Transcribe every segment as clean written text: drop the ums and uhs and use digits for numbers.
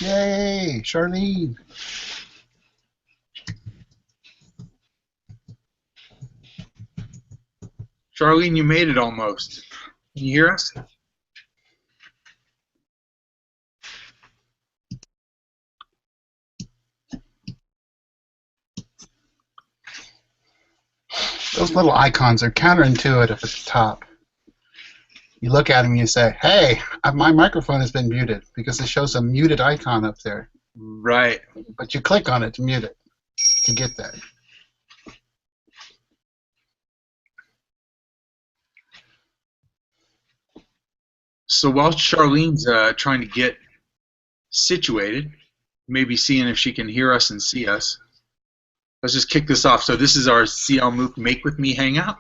Yay, Charlene. Charlene, you made it almost. Can you hear us? Those little icons are counterintuitive at the top. You look at them and you say, hey, my microphone has been muted because it shows a muted icon up there. Right. But you click on it to mute it to get that. So while Charlene's trying to get situated, maybe seeing if she can hear us and see us, let's just kick this off. So this is our CL MOOC Make With Me Hangout.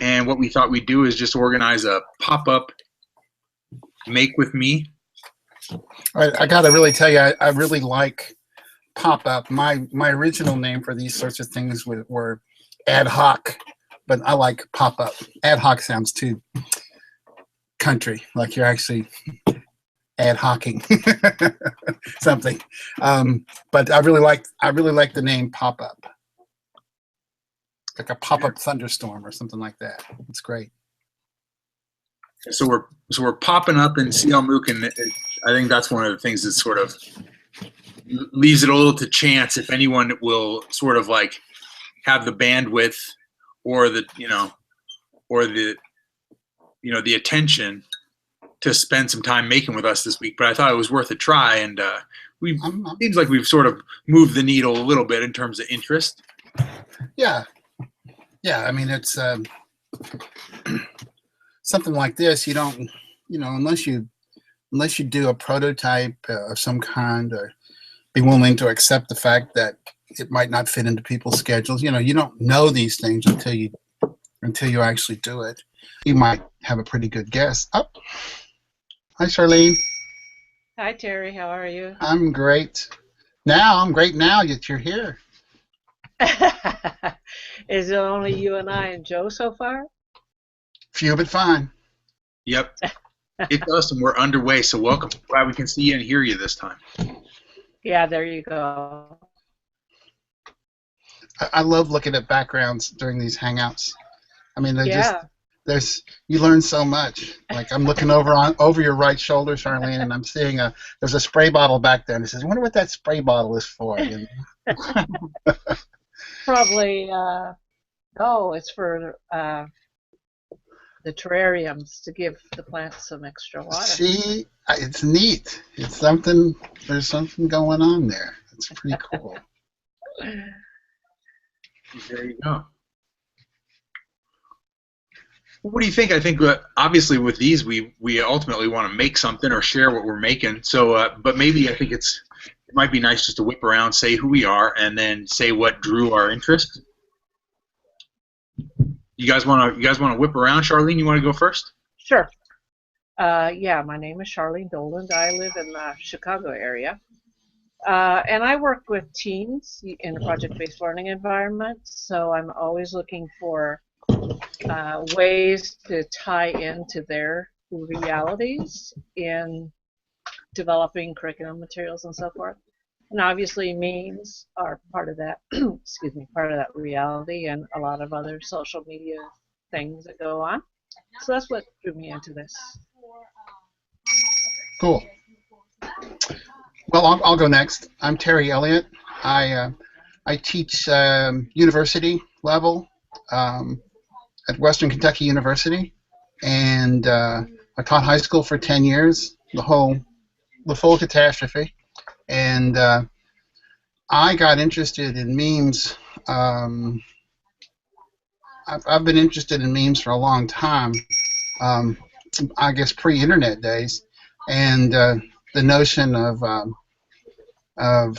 And what we thought we'd do is just organize a pop-up Make With Me. I got to really tell you, I really like pop-up. My original name for these sorts of things were ad hoc, but I like pop-up. Ad hoc sounds too country, like you're actually ad hocking something. But I really like the name pop-up, like a pop-up thunderstorm or something like that. It's great. So we're popping up in CL MOOC, and I think that's one of the things that sort of leaves it a little to chance if anyone will sort of like have the bandwidth or the the attention to spend some time making with us this week. But I thought it was worth a try, and seems like we've sort of moved the needle a little bit in terms of interest. Yeah. I mean, it's something like this. You don't, unless you do a prototype of some kind, or be willing to accept the fact that it might not fit into people's schedules. You don't know these things until you actually do it. You might have a pretty good guess. Oh, hi, Charlene. Hi, Terry. How are you? I'm great. I'm great now that you're here. Is it only you and I and Joe so far? Few but fine. Yep. It's us, and we're underway, so welcome. Glad we can see you and hear you this time. Yeah, there you go. I love looking at backgrounds during these hangouts. I mean, you learn so much. Like I'm looking over your right shoulder, Charlene, and I'm seeing there's a spray bottle back there, and it says, "I wonder what that spray bottle is for." Probably, no, it's for the terrariums to give the plants some extra water. See, it's neat. It's something. There's something going on there. It's pretty cool. There you go. What do you think? I think obviously with these we ultimately want to make something or share what we're making. So, but maybe I think it might be nice just to whip around, say who we are, and then say what drew our interest. You guys want to whip around? Charlene, you want to go first? Sure. Yeah, my name is Charlene Doland. I live in the Chicago area. And I work with teens in a project-based learning environment, so I'm always looking for ways to tie into their realities in developing curriculum materials and so forth. And obviously memes are part of that, excuse me, part of that reality, and a lot of other social media things that go on. So that's what drew me into this. Cool. Well, I'll go next. I'm Terry Elliott. I teach university level at Western Kentucky University, and I taught high school for 10 years, the full catastrophe, and I got interested in memes. I've been interested in memes for a long time, I guess pre-internet days, and the notion of I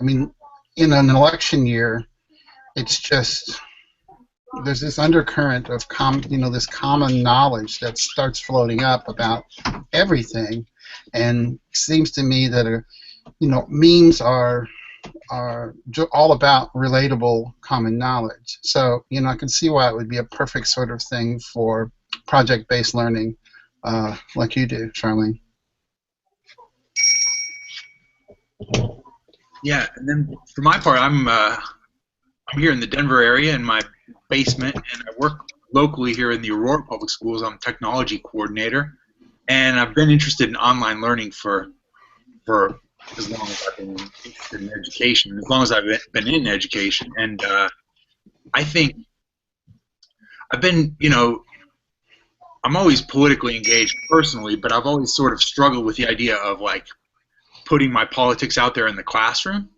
mean, in an election year, it's just there's this undercurrent of this common knowledge that starts floating up about everything, and it seems to me that memes are all about relatable common knowledge. So I can see why it would be a perfect sort of thing for project-based learning, like you do, Charlene. Yeah, and then for my part, I'm here in the Denver area in my basement, and I work locally here in the Aurora Public Schools. I'm a technology coordinator, and I've been interested in online learning for as long as I've been interested in education, as long as I've been in education. And I think I've been, I'm always politically engaged personally, but I've always sort of struggled with the idea of like putting my politics out there in the classroom.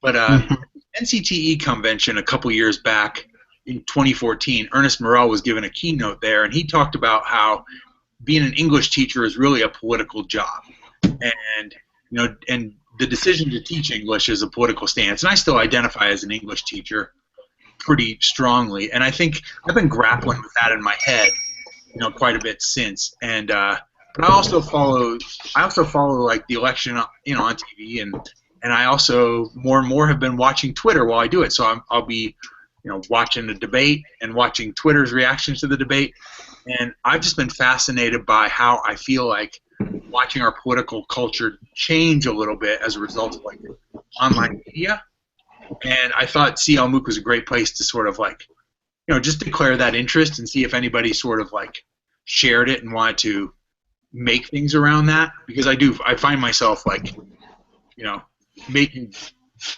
But Mhm. NCTE convention a couple years back in 2014, Ernest Morrell was given a keynote there, and he talked about how being an English teacher is really a political job, and and the decision to teach English is a political stance. And I still identify as an English teacher pretty strongly, and I think I've been grappling with that in my head, quite a bit since. And but I also follow like the election, on TV, and I also more and more have been watching Twitter while I do it. So I'll be, watching the debate and watching Twitter's reactions to the debate, and I've just been fascinated by how I feel like watching our political culture change a little bit as a result of like online media. And I thought CL MOOC was a great place to sort of like, just declare that interest and see if anybody sort of like shared it and wanted to make things around that, because I find myself like, making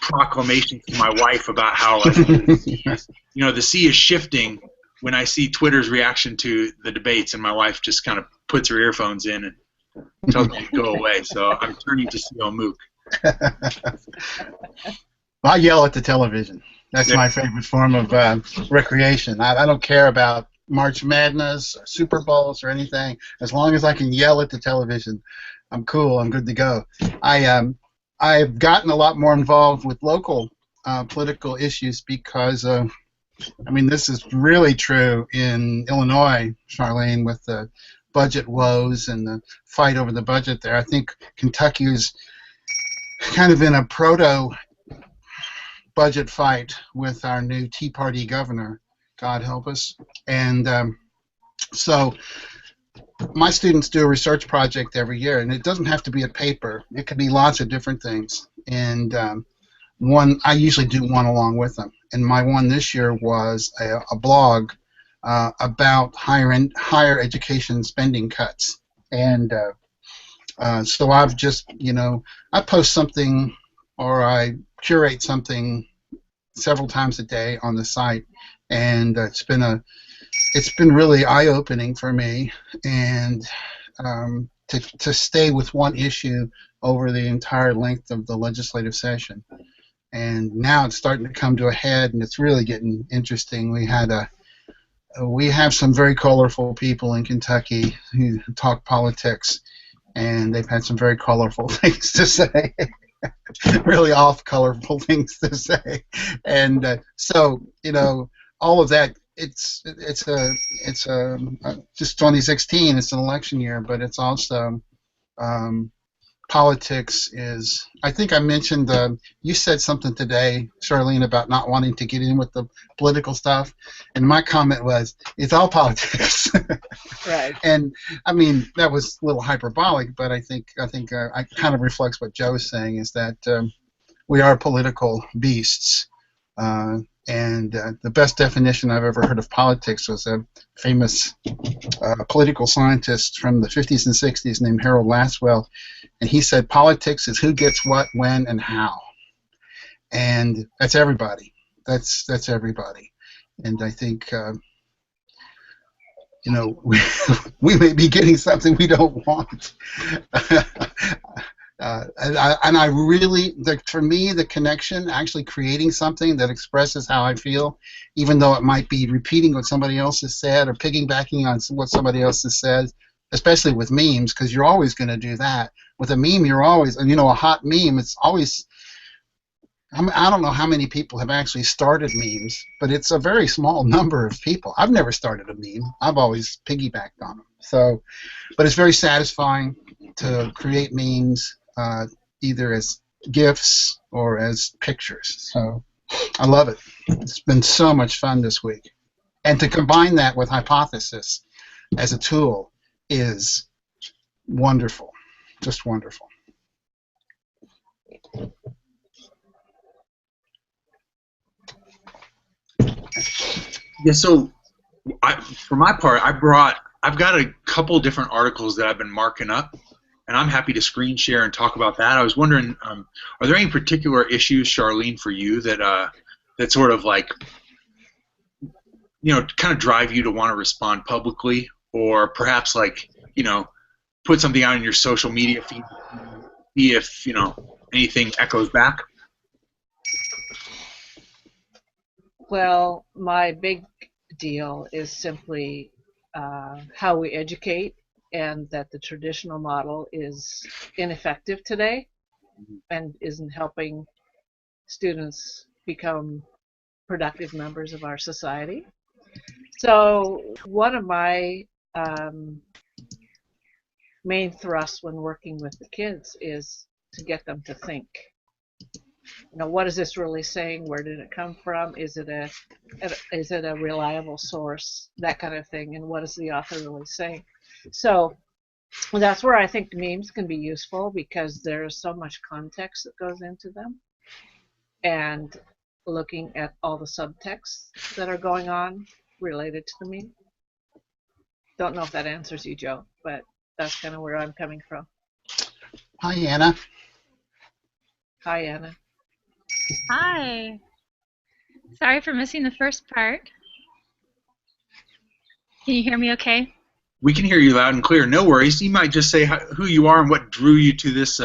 proclamations to my wife about how like, the sea is shifting when I see Twitter's reaction to the debates, and my wife just kind of puts her earphones in and tells me to go away. So I'm turning to CL MOOC. I yell at the television. That's my favorite form of recreation. I don't care about March Madness or Super Bowls or anything. As long as I can yell at the television, I'm cool. I'm good to go. I've gotten a lot more involved with local political issues because, this is really true in Illinois, Charlene, with the budget woes and the fight over the budget there. I think Kentucky is kind of in a proto-budget fight with our new Tea Party governor, God help us. And so my students do a research project every year, and it doesn't have to be a paper. It could be lots of different things. And I usually do one along with them. And my one this year was a blog about higher education spending cuts. And so I've just, I post something or I curate something several times a day on the site, and it's been really eye-opening for me, and to stay with one issue over the entire length of the legislative session. And now it's starting to come to a head, and it's really getting interesting. We have some very colorful people in Kentucky who talk politics, and they've had some very colorful things to say. Really off-colorful things to say, and so all of that. It's just 2016. It's an election year, but it's also politics is. I think I mentioned you said something today, Charlene, about not wanting to get in with the political stuff, and my comment was it's all politics. Right. And that was a little hyperbolic, but I think it kind of reflects what Joe's saying, is that we are political beasts. And the best definition I've ever heard of politics was a famous political scientist from the 50s and 60s named Harold Lasswell, and he said politics is who gets what, when, and how. And that's everybody. That's everybody. And I think we may be getting something we don't want. And I really, for me, the connection, actually creating something that expresses how I feel, even though it might be repeating what somebody else has said or piggybacking on what somebody else has said, especially with memes, because you're always going to do that. With a meme, you're always, and a hot meme, it's always, I don't know how many people have actually started memes, but it's a very small number of people. I've never started a meme. I've always piggybacked on them. So, but it's very satisfying to create memes, either as GIFs or as pictures. So I love it. It's been so much fun this week. And to combine that with Hypothesis as a tool is wonderful. Just wonderful. Yeah, so for my part, I've got a couple different articles that I've been marking up, and I'm happy to screen share and talk about that. I was wondering, are there any particular issues, Charlene, for you that sort of like, kind of drive you to want to respond publicly, or perhaps like, put something out in your social media feed, see if anything echoes back? Well, my big deal is simply how we educate, and that the traditional model is ineffective today and isn't helping students become productive members of our society. So one of my main thrusts when working with the kids is to get them to think. What is this really saying? Where did it come from? Is it a reliable source? That kind of thing. And what is the author really saying? So that's where I think memes can be useful, because there's so much context that goes into them, and looking at all the subtexts that are going on related to the meme. Don't know if that answers you, Joe, but that's kind of where I'm coming from. Hi, Anna. Hi, Anna. Hi. Sorry for missing the first part. Can you hear me okay? We can hear you loud and clear. No worries. You might just say who you are and what drew you to this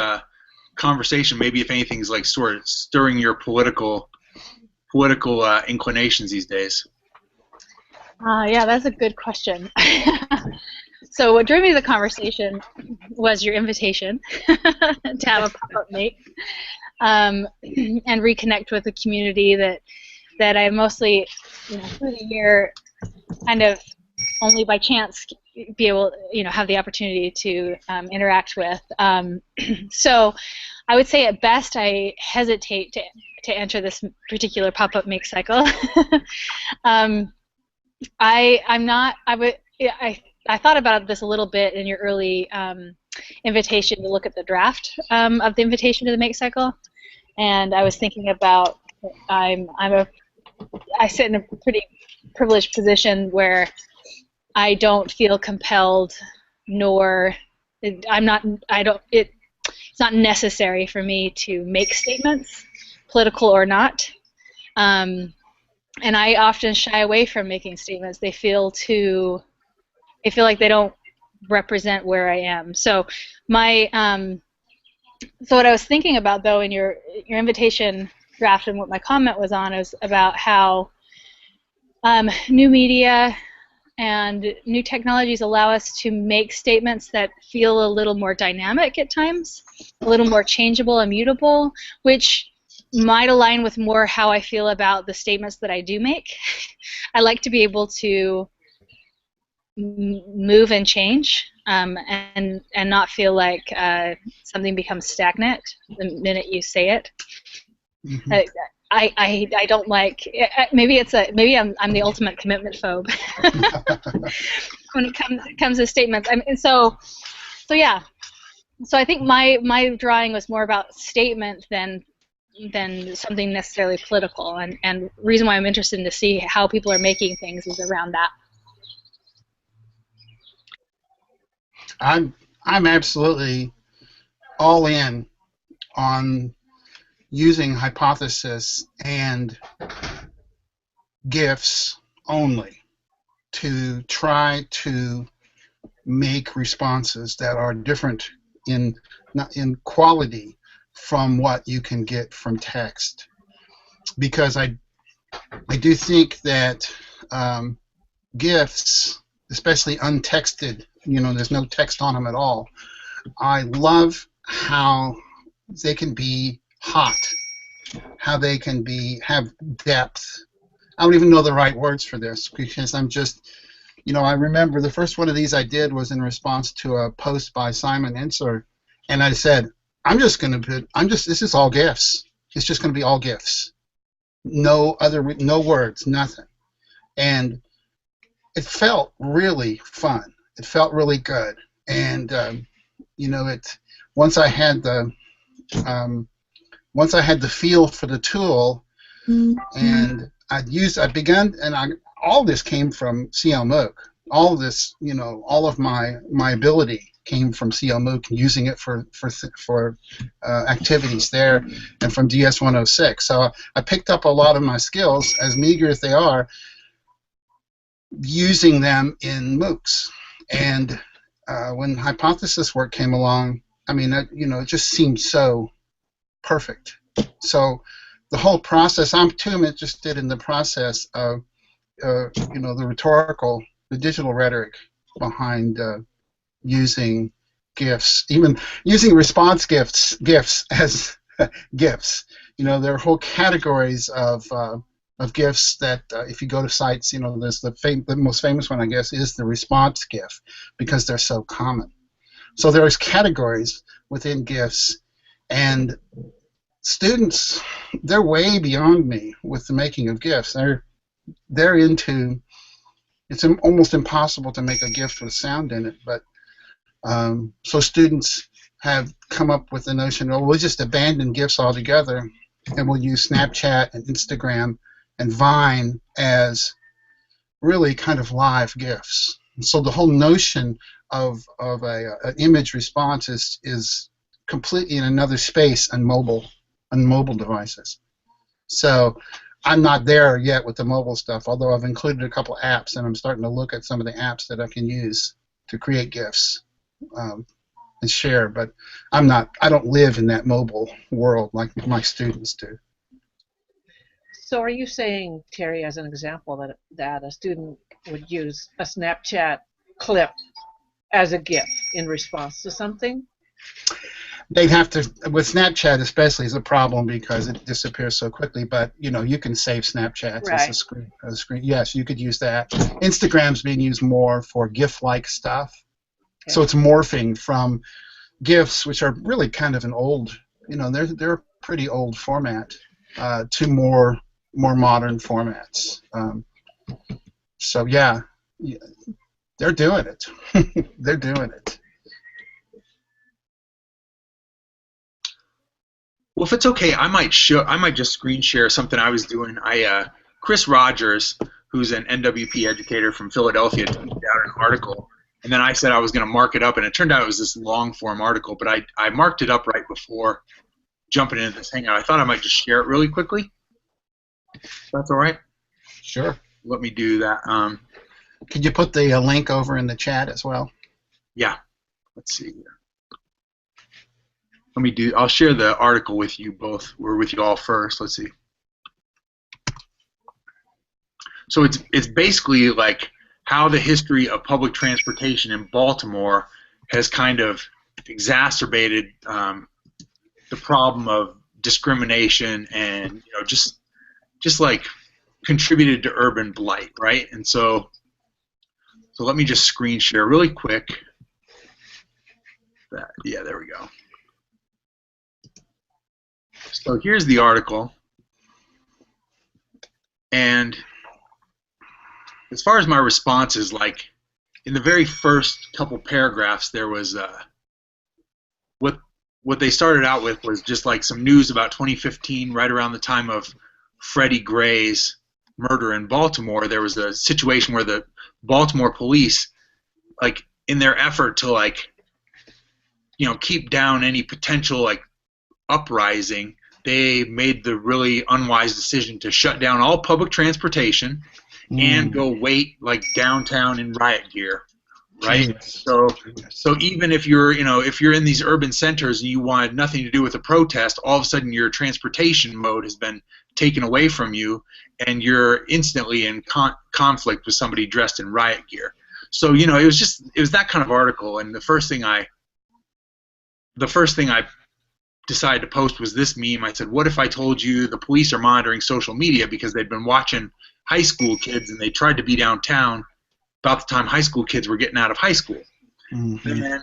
conversation. Maybe if anything's like sort of stirring your political inclinations these days. Yeah, that's a good question. So what drew me to the conversation was your invitation to have a pop-up make and reconnect with a community that I mostly, through the year, kind of only by chance be able, have the opportunity to interact with. So I would say at best I hesitate to enter this particular pop-up make cycle. I thought about this a little bit in your early invitation to look at the draft of the invitation to the make cycle, and I was thinking about I sit in a pretty privileged position where I don't feel compelled, nor it's not necessary for me to make statements, political or not. And I often shy away from making statements. They feel like they don't represent where I am. So so what I was thinking about, though, in your invitation draft, and what my comment was on, is about how new media and new technologies allow us to make statements that feel a little more dynamic at times, a little more changeable and mutable, which might align with more how I feel about the statements that I do make. I like to be able to move and change, and not feel like something becomes stagnant the minute you say it. Mm-hmm. I don't like. Maybe I'm the ultimate commitment phobe when it comes to statements. So yeah. So I think my drawing was more about statement than something necessarily political, and reason why I'm interested to see how people are making things is around that. I'm absolutely all in on using hypothesis and GIFs only to try to make responses that are different in quality from what you can get from text, because I do think that GIFs, especially untexted, there's no text on them at all, I love how they can be hot, how they can have depth. I don't even know the right words for this, because I'm just, I remember the first one of these I did was in response to a post by Simon Ensler, and I said, this is all GIFs. It's just going to be all GIFs. No words, nothing. And it felt really fun. It felt really good. And, once I had the feel for the tool, and I began, and all this came from CL MOOC. All of this, all of my ability came from CL MOOC and using it for activities there, and from DS-106. So I picked up a lot of my skills, as meager as they are, using them in MOOCs. And when hypothesis work came along, I mean, it just seemed so perfect. So the whole process, I'm too interested in the process of, the rhetorical, the digital rhetoric behind using GIFs, even using response GIFs as GIFs. There are whole categories of GIFs that, if you go to sites, there's the most famous one, I guess, is the response GIF, because they're so common. So there's categories within GIFs, and students, they're way beyond me with the making of GIFs. They're into, it's almost impossible to make a GIF with sound in it, but so students have come up with the notion, we'll just abandon GIFs altogether, and we'll use Snapchat and Instagram and Vine as really kind of live GIFs. So the whole notion of an image response is completely in another space on mobile devices. So I'm not there yet with the mobile stuff, although I've included a couple apps, and I'm starting to look at some of the apps that I can use to create GIFs and share. But I don't live in that mobile world like my students do. So are you saying, Terry, as an example, that a student would use a Snapchat clip as a GIF in response to something? They'd have to, with Snapchat especially, is a problem because it disappears so quickly. But you can save Snapchats right. as a screen. Yes, you could use that. Instagram's being used more for GIF-like stuff, okay. So it's morphing from GIFs, which are really kind of an old, they're a pretty old format, to more modern formats. So yeah, they're doing it. They're doing it. Well, if it's okay, I might just screen share something I was doing. Chris Rogers, who's an NWP educator from Philadelphia, tweeted out an article, and then I said I was going to mark it up, and it turned out it was this long form article, but I marked it up right before jumping into this Hangout. I thought I might just share it really quickly. That's all right? Sure. Let me do that. Could you put the link over in the chat as well? Yeah. Let's see here. I'll share the article with you both, or with you all first. Let's see. So it's basically like how the history of public transportation in Baltimore has kind of exacerbated the problem of discrimination and just like contributed to urban blight, right? And so let me just screen share really quick. Yeah, there we go. So here's the article, and as far as my responses, like in the very first couple paragraphs, there was what they started out with was just like some news about 2015, right around the time of Freddie Gray's murder in Baltimore. There was a situation where the Baltimore police, like in their effort to keep down any potential uprising, they made the really unwise decision to shut down all public transportation and go wait downtown in riot gear, right? Yes. So even if you're in these urban centers and you wanted nothing to do with a protest, all of a sudden your transportation mode has been taken away from you, and you're instantly in conflict with somebody dressed in riot gear. So it was that kind of article, and the first thing I decided to post was this meme. I said, what if I told you the police are monitoring social media because they'd been watching high school kids and they tried to be downtown about the time high school kids were getting out of high school. Mm-hmm.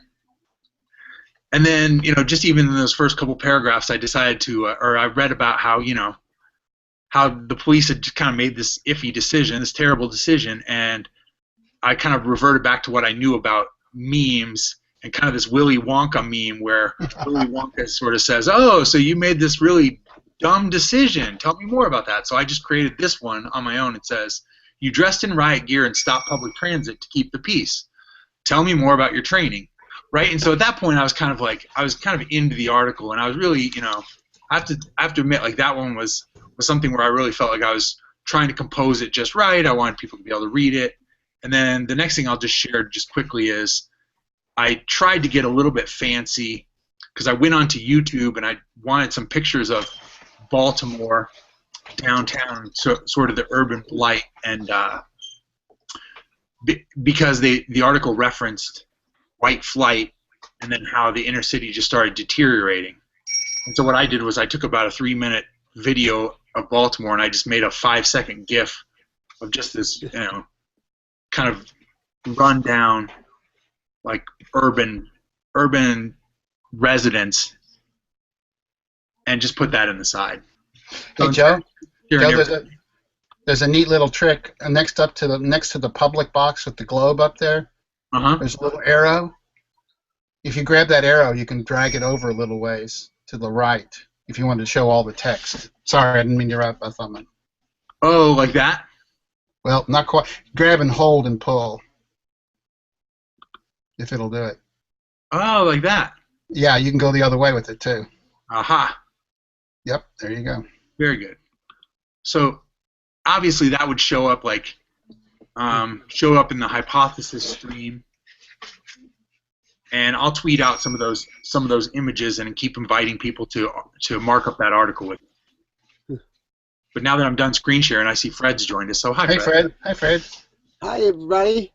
And then just even in those first couple paragraphs, I decided to, or I read about how the police had just kind of made this iffy decision, this terrible decision, and I kind of reverted back to what I knew about memes and kind of this Willy Wonka meme where Willy Wonka sort of says, oh, so you made this really dumb decision. Tell me more about that. So I just created this one on my own. It says, You dressed in riot gear and stopped public transit to keep the peace. Tell me more about your training, right? And so at that point, I was kind of into the article, and I was really, I have to admit, like, that one was something where I really felt like I was trying to compose it just right. I wanted people to be able to read it. And then the next thing I'll just share just quickly is I tried to get a little bit fancy because I went onto YouTube and I wanted some pictures of Baltimore downtown, sort of the urban blight, and because the article referenced white flight and then how the inner city just started deteriorating. And so what I did was I took about a 3-minute video of Baltimore and I just made a 5-second GIF of just this, kind of rundown, like urban residents, and just put that in the side. Hey, Joe, there's a neat little trick next to the public box with the globe up there. There's a little arrow. If you grab that arrow, you can drag it over a little ways to the right if you want to show all the text. Sorry, I didn't mean to interrupt. I thought. Oh, like that? Well, not quite. Grab and hold and pull. If it'll do it. Oh, like that? Yeah, you can go the other way with it too. Aha. Yep, there you go. Very good. So obviously that would show up in the hypothesis stream, and I'll tweet out some of those images and keep inviting people to mark up that article with me. But now that I'm done screen sharing, I see Fred's joined us. So hi, Fred. Hey, Fred. Hi, Fred. Hi, everybody.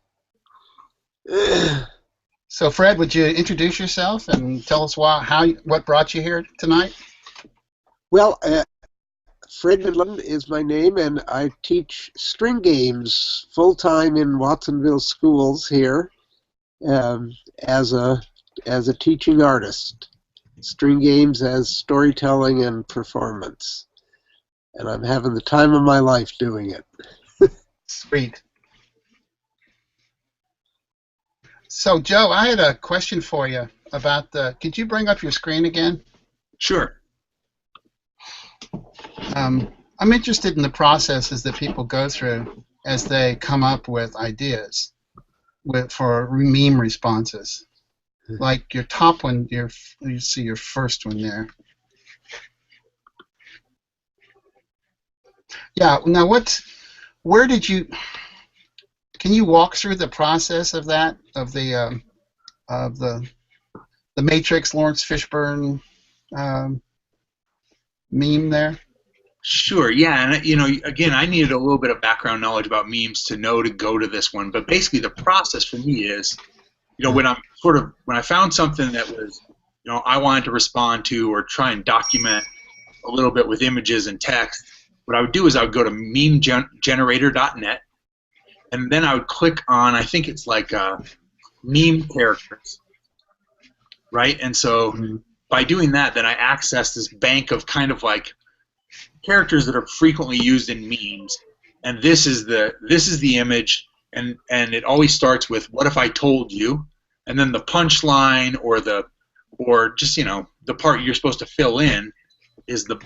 So, Fred, would you introduce yourself and tell us what brought you here tonight? Well, Fred Midland is my name, and I teach string games full-time in Watsonville schools here as a teaching artist. String games as storytelling and performance. And I'm having the time of my life doing it. Sweet. So, Joe, I had a question for you about could you bring up your screen again? Sure. I'm interested in the processes that people go through as they come up with ideas for meme responses. Like your top one, you see your first one there. Yeah. Now, can you walk through the process of that, of the Matrix Lawrence Fishburne meme there? Sure, yeah, and again, I needed a little bit of background knowledge about memes to know to go to this one. But basically, the process for me is, when I found something that was, I wanted to respond to or try and document a little bit with images and text, what I would do is I would go to memegenerator.net, and then I would click on, I think it's like meme characters, right? And so by doing that, then I access this bank of kind of like characters that are frequently used in memes, and this is the image, and it always starts with "What if I told you," and then the punchline or just the part you're supposed to fill in is the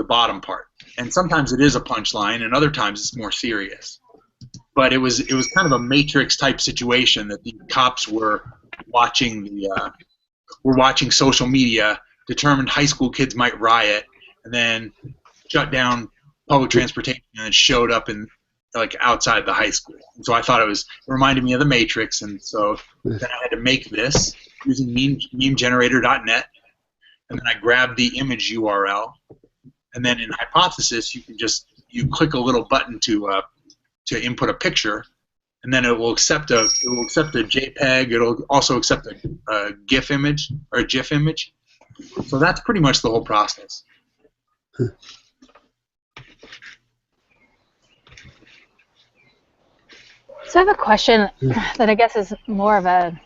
bottom part, and sometimes it is a punchline, and other times it's more serious. But it was kind of a Matrix type situation that the cops were watching social media, determined high school kids might riot, and then shut down public transportation, and it showed up in outside the high school. And so I thought it reminded me of the Matrix, and so then I had to make this using memegenerator.net, and then I grabbed the image URL, and then in Hypothesis you click a little button to input a picture, and then it will accept a JPEG. It'll also accept a GIF image or a GIF image. So that's pretty much the whole process. So I have a question that I guess is more of a...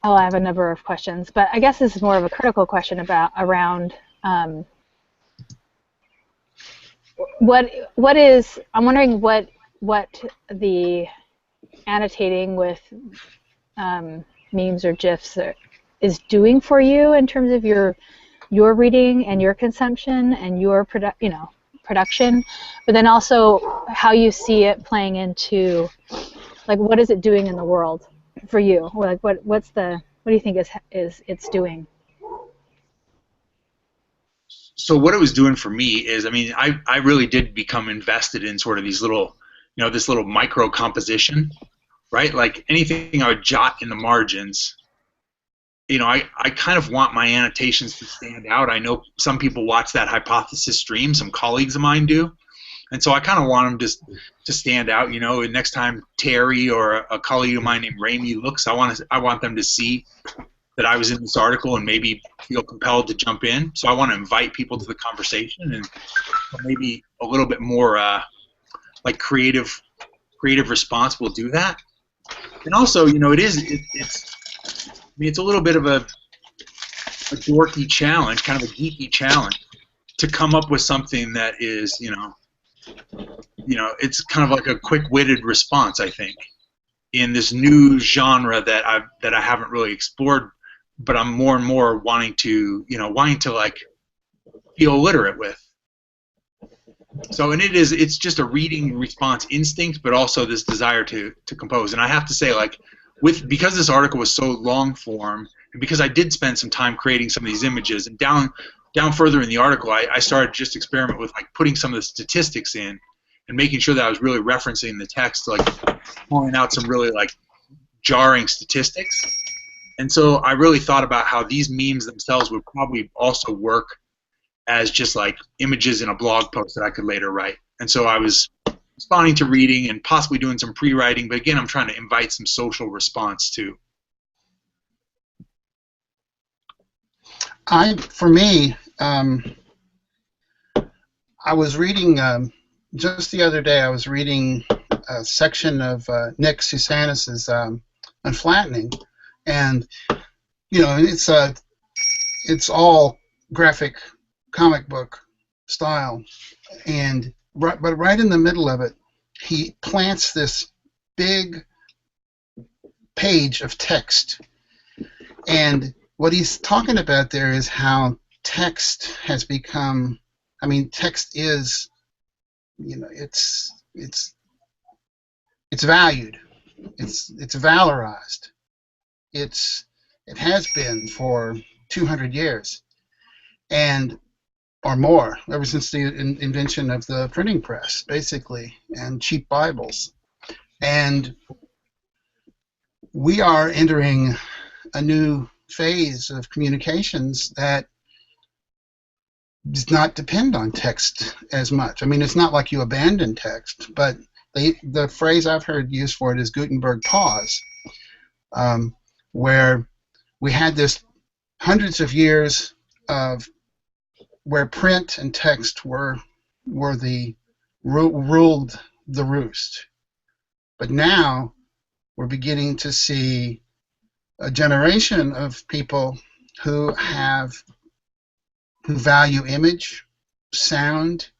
Oh, I have a number of questions, but I guess this is more of a critical question around what is... I'm wondering what the annotating with memes or GIFs is doing for you in terms of your reading and your consumption and your production, but then also how you see it playing into, like, what is it doing in the world for you? Or like, what do you think is it's doing? So what it was doing for me is, I mean, I really did become invested in sort of these little, this little micro composition, right? Like anything I would jot in the margins, I kind of want my annotations to stand out. I know some people watch that hypothesis stream, some colleagues of mine do, and so I kind of want them to stand out. And next time Terry or a colleague of mine named Ramey looks, I want them to see that I was in this article and maybe feel compelled to jump in. So I want to invite people to the conversation and maybe a little bit more like creative response will do that. And also, it's a little bit of a dorky challenge, kind of a geeky challenge, to come up with something that is, it's kind of like a quick-witted response, I think, in this new genre that I haven't really explored, but I'm more and more wanting to like feel literate with. So, and it's just a reading response instinct, but also this desire to compose. And I have to say, like, because this article was so long form, and because I did spend some time creating some of these images, and down further in the article, I started just experiment with like putting some of the statistics in and making sure that I was really referencing the text, like pulling out some really like jarring statistics. And so I really thought about how these memes themselves would probably also work as just like images in a blog post that I could later write. And so I was responding to reading and possibly doing some pre-writing, but again, I'm trying to invite some social response too. For me, I was reading just the other day. I was reading a section of Nick Susanis's Unflattening, and it's all graphic comic book style, but right in the middle of it, he plants this big page of text, and what he's talking about there is how text has become. I mean, text is, it's valued, it's valorized. It has been for 200 years, or more, ever since the invention of the printing press, basically, and cheap Bibles. And we are entering a new phase of communications that does not depend on text as much. I mean, it's not like you abandon text, but the phrase I've heard used for it is Gutenberg pause, where we had this hundreds of years of where print and text ruled the roost. But now we're beginning to see a generation of people who value image, sound,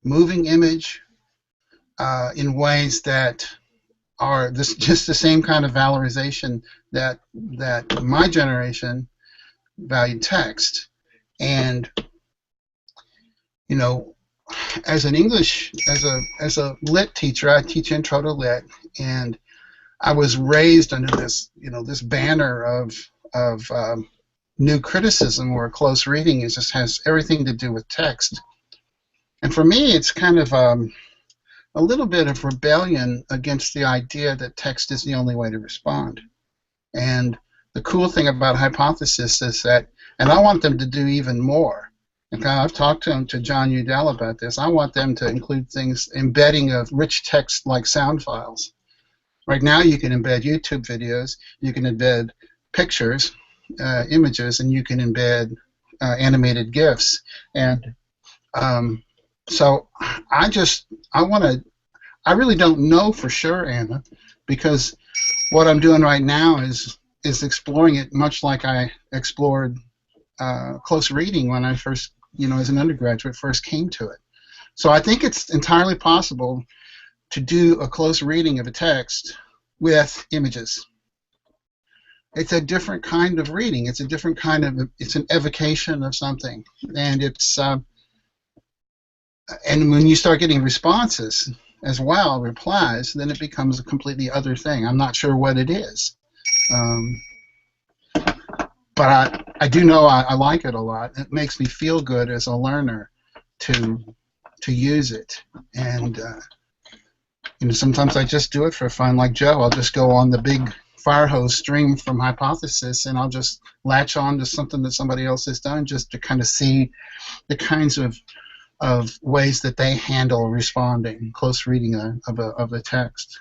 moving image in ways that are just the same kind of valorization that my generation valued text. And as an English, as a lit teacher, I teach intro to lit, and I was raised under this this banner of new criticism, where close reading just has everything to do with text. And for me, it's kind of a little bit of rebellion against the idea that text is the only way to respond. And the cool thing about Hypothesis is that, and I want them to do even more. And I've talked to John Udell about this. I want them to include things, embedding of rich text like sound files. Right now you can embed YouTube videos, you can embed pictures, images, and you can embed animated GIFs. And so I really don't know for sure, Anna, because what I'm doing right now is exploring it much like I explored close reading when I first, as an undergraduate, first came to it. So I think it's entirely possible to do a close reading of a text with images. It's a different kind of reading. It's a different kind of, it's an evocation of something. And it's, and when you start getting responses as well, replies, then it becomes a completely other thing. I'm not sure what it is. Um, but I do know I like it a lot. It makes me feel good as a learner to use it. And sometimes I just do it for fun, like Joe. I'll just go on the big fire hose stream from Hypothesis, and I'll just latch on to something that somebody else has done, just to kind of see the kinds of ways that they handle responding, close reading of a text.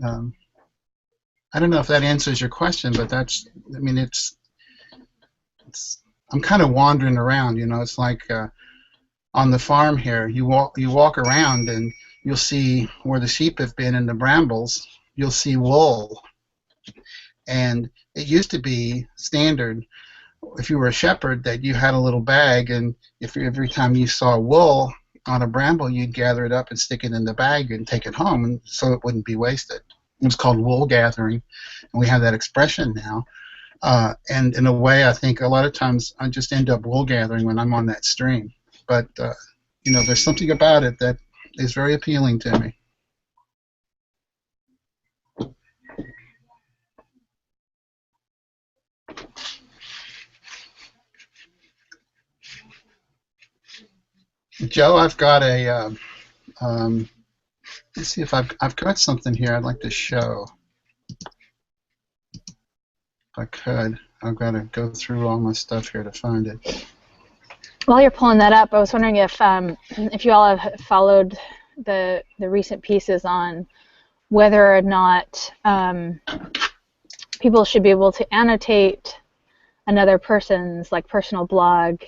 I don't know if that answers your question, but that's, I mean, it's I'm kind of wandering around, It's like on the farm here, you walk around and you'll see where the sheep have been in the brambles. You'll see wool, and it used to be standard if you were a shepherd that you had a little bag, and if every time you saw wool on a bramble, you'd gather it up and stick it in the bag and take it home, and so it wouldn't be wasted. It was called wool gathering, and we have that expression now. And in a way, I think a lot of times I just end up wool gathering when I'm on that stream. But there's something about it that is very appealing to me. Joe, I've got a. Let's see if I've got something here I'd like to show. If I could, I've got to go through all my stuff here to find it. While you're pulling that up, I was wondering if you all have followed the recent pieces on whether or not people should be able to annotate another person's personal blog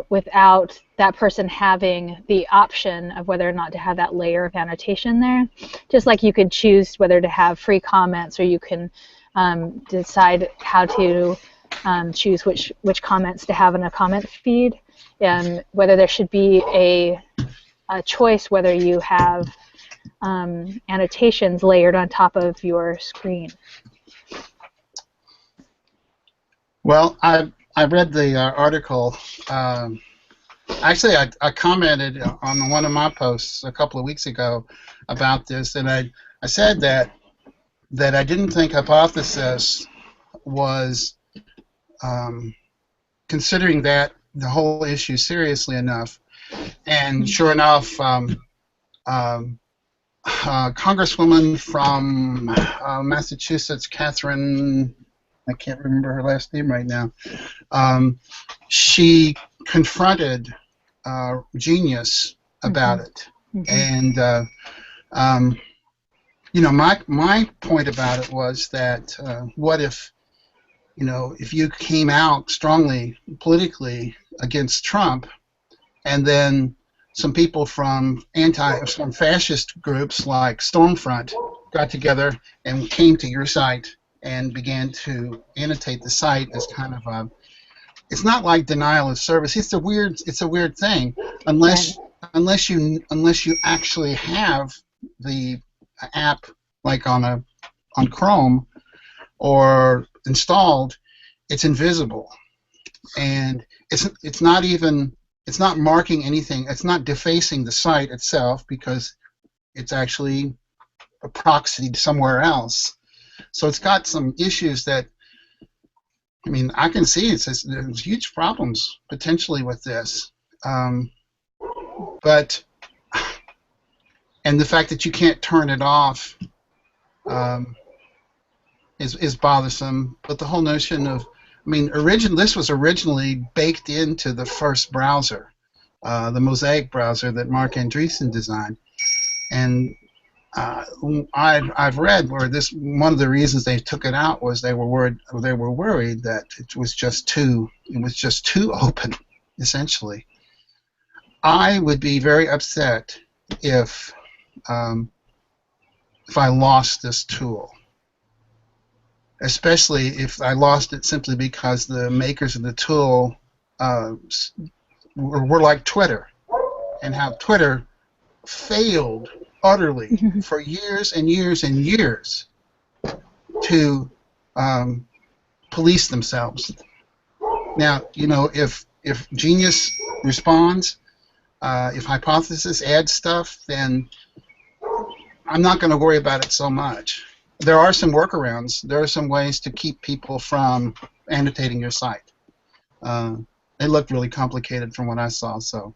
without that person having the option of whether or not to have that layer of annotation there. Just like you could choose whether to have free comments, or you can decide how to choose which comments to have in a comment feed, and whether there should be a choice whether you have annotations layered on top of your screen. Well, I read the article. Actually, I commented on one of my posts a couple of weeks ago about this, and I said that I didn't think Hypothesis was considering the whole issue seriously enough. And sure enough, Congresswoman from Massachusetts, Catherine, I can't remember her last name right now, she confronted Genius about it. And my point about it was that what if you came out strongly politically against Trump, and then some people from fascist groups like Stormfront got together and came to your site and began to annotate the site as kind of it's not like denial of service. It's a weird thing unless you actually have the app like on Chrome or installed. It's invisible, and it's not marking anything. It's not defacing the site itself because it's actually proxied somewhere else. So it's got some issues that, I mean, I can see there's huge problems potentially with this. But the fact that you can't turn it off is bothersome. But the whole notion of, I mean, this was originally baked into the first browser, the Mosaic browser that Mark Andreessen designed, and I've read where one of the reasons they took it out was they were worried that it was just too open, essentially. I would be very upset if I lost this tool, especially if I lost it simply because the makers of the tool were like Twitter, and how Twitter failed utterly for years and years and years to police themselves. Now, if Genius responds, If hypothesis adds stuff, then I'm not going to worry about it so much. There are some workarounds. There are some ways to keep people from annotating your site. It looked really complicated from what I saw, so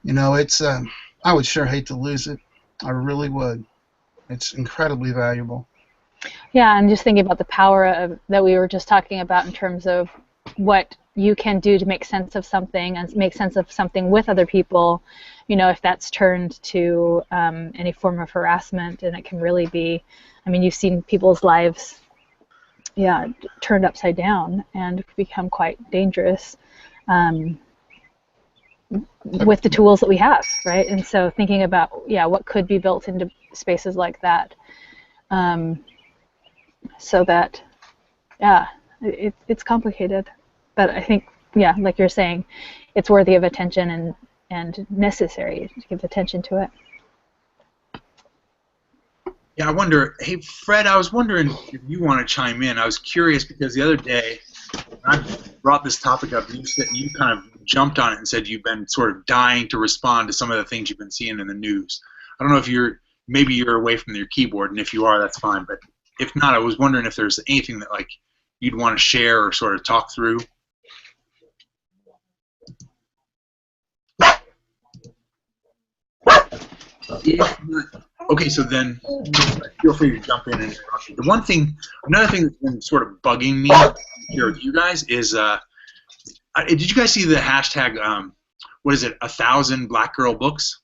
it's I would sure hate to lose it. I really would. It's incredibly valuable. Yeah, and just thinking about the power of that we were just talking about in terms of what you can do to make sense of something and make sense of something with other people, if that's turned to any form of harassment, and it can really be, you've seen people's lives, turned upside down and become quite dangerous with the tools that we have, right? And so thinking about, what could be built into spaces like that, so that, it's complicated. But I think, like you're saying, it's worthy of attention and necessary to give attention to it. Yeah, I wonder, hey, Fred, I was wondering if you want to chime in. I was curious because the other day, when I brought this topic up, you kind of jumped on it and said you've been sort of dying to respond to some of the things you've been seeing in the news. I don't know if maybe you're away from your keyboard, and if you are, that's fine. But if not, I was wondering if there's anything that you'd want to share or sort of talk through. Okay, so then feel free to jump in and interrupt me. Another thing that's been sort of bugging me here with you guys is, did you guys see the hashtag, what is it, 1,000 Black Girl Books?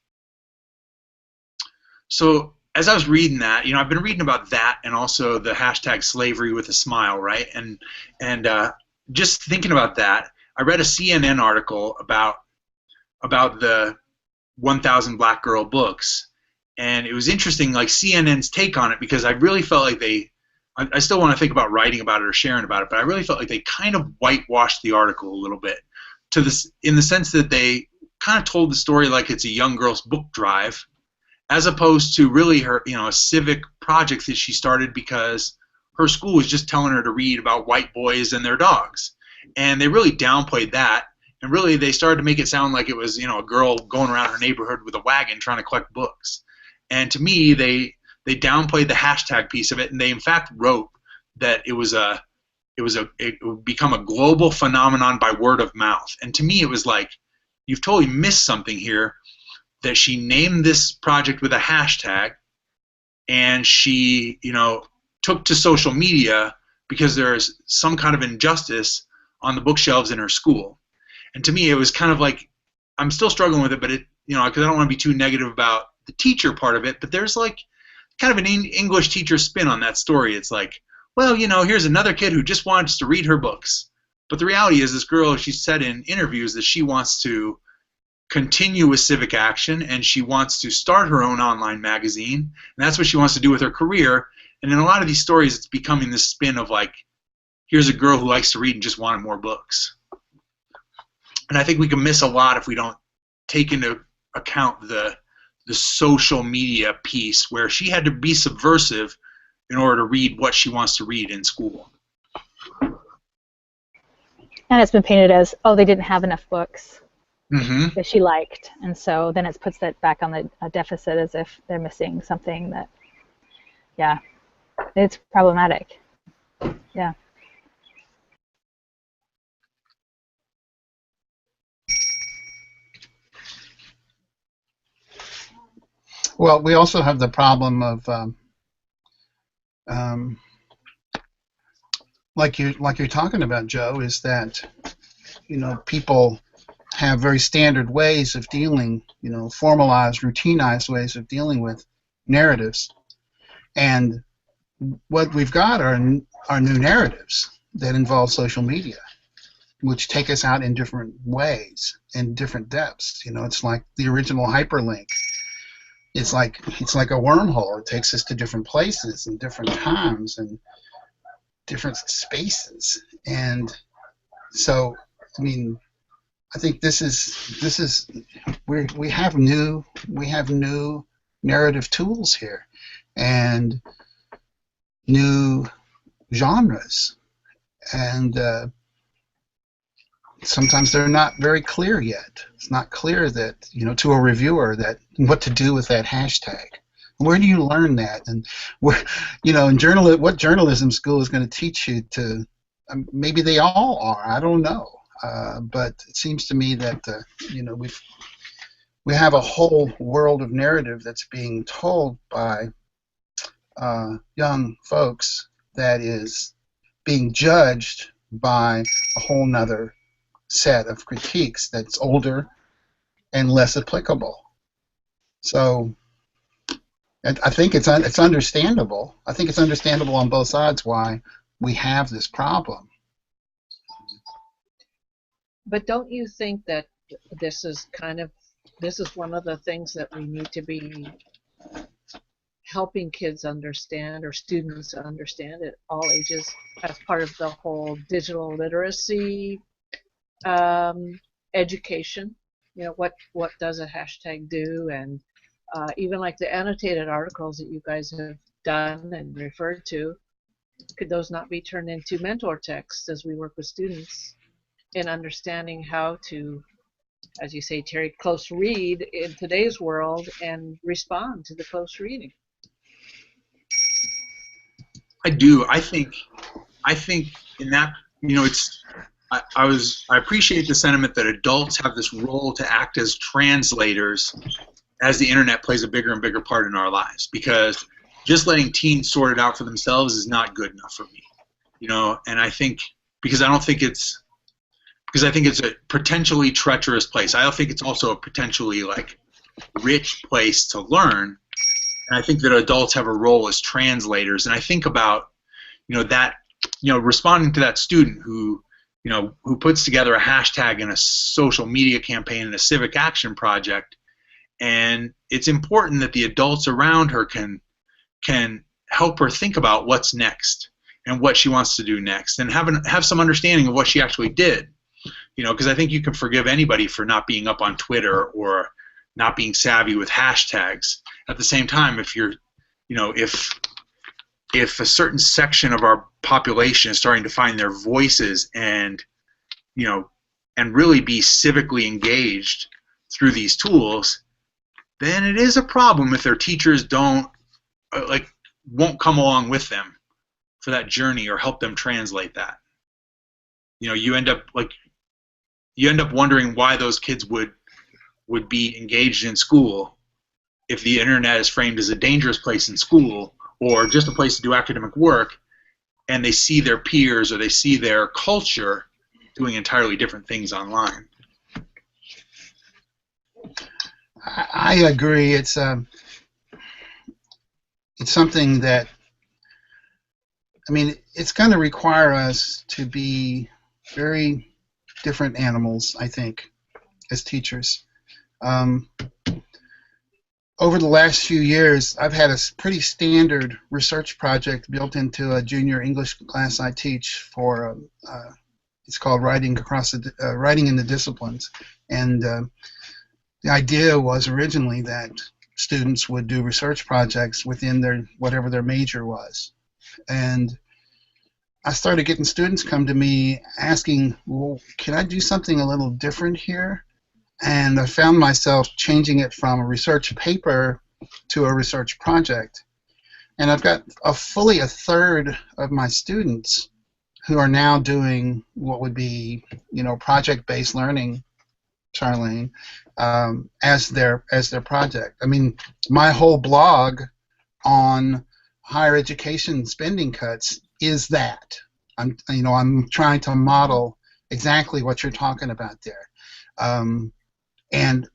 So as I was reading that, I've been reading about that and also the hashtag slavery with a smile, right? And just thinking about that, I read a CNN article about the 1,000 Black Girl Books. And it was interesting, CNN's take on it, because I really felt like I still want to think about writing about it or sharing about it, but I really felt like they kind of whitewashed the article a little bit, in the sense that they kind of told the story like it's a young girl's book drive, as opposed to really her, a civic project that she started because her school was just telling her to read about white boys and their dogs. And they really downplayed that, and really they started to make it sound like it was, a girl going around her neighborhood with a wagon trying to collect books. And to me, they downplayed the hashtag piece of it, and they in fact wrote that it would become a global phenomenon by word of mouth. And to me, it was like, you've totally missed something here, that she named this project with a hashtag, and she, took to social media because there's some kind of injustice on the bookshelves in her school. And to me, it was kind of like, I'm still struggling with it, but because I don't want to be too negative about the teacher part of it, but there's kind of an English teacher spin on that story. It's like, well, here's another kid who just wants to read her books. But the reality is, this girl, she said in interviews that she wants to continue with civic action, and she wants to start her own online magazine, and that's what she wants to do with her career. And in a lot of these stories, it's becoming this spin of here's a girl who likes to read and just wanted more books. And I think we can miss a lot if we don't take into account the social media piece, where she had to be subversive in order to read what she wants to read in school. And it's been painted as, oh, they didn't have enough books that she liked, and so then it puts that back on the deficit as if they're missing something that, it's problematic. Yeah. Well, we also have the problem of, like you're talking about, Joe, is that people have very standard ways of dealing, formalized, routinized ways of dealing with narratives, and what we've got are new narratives that involve social media, which take us out in different ways, in different depths. It's like the original hyperlink. It's like a wormhole. It takes us to different places and different times and different spaces. And so, I think this is we have new narrative tools here, and new genres, and sometimes they're not very clear yet. It's not clear that, to a reviewer, that what to do with that hashtag. Where do you learn that? And where, in what journalism school is going to teach you to? Maybe they all are. I don't know. But it seems to me that we have a whole world of narrative that's being told by young folks that is being judged by a whole nother set of critiques that's older and less applicable. So I think it's understandable. I think it's understandable on both sides why we have this problem. But don't you think that this is one of the things that we need to be helping kids understand, or students understand at all ages, as part of the whole digital literacy education? What does a hashtag do? And even like the annotated articles that you guys have done and referred to, could those not be turned into mentor texts as we work with students in understanding how to, as you say, Terry, close read in today's world and respond to the close reading? I do. I think in that, I appreciate the sentiment that adults have this role to act as translators as the internet plays a bigger and bigger part in our lives, because just letting teens sort it out for themselves is not good enough for me. And I think I think it's a potentially treacherous place. I think it's also a potentially rich place to learn. And I think that adults have a role as translators. And I think about, responding to that student who puts together a hashtag in a social media campaign and a civic action project. And it's important that the adults around her can help her think about what's next and what she wants to do next, and have some understanding of what she actually did. Because I think you can forgive anybody for not being up on Twitter or not being savvy with hashtags. At the same time, if you're, if a certain section of our population is starting to find their voices and really be civically engaged through these tools, then it is a problem if their teachers won't come along with them for that journey or help them translate that. You end up wondering why those kids would be engaged in school if the internet is framed as a dangerous place in school or just a place to do academic work, and they see their peers or they see their culture doing entirely different things online. I agree. It's something that, it's going to require us to be very different animals, I think, as teachers. Over the last few years, I've had a pretty standard research project built into a junior English class I teach for, it's called Writing in the Disciplines. And the idea was originally that students would do research projects within whatever their major was. And I started getting students come to me asking, well, can I do something a little different here? And I found myself changing it from a research paper to a research project. And I've got fully a third of my students who are now doing what would be, project-based learning, Charlene, as their project. My whole blog on higher education spending cuts is that. I'm trying to model exactly what you're talking about there. And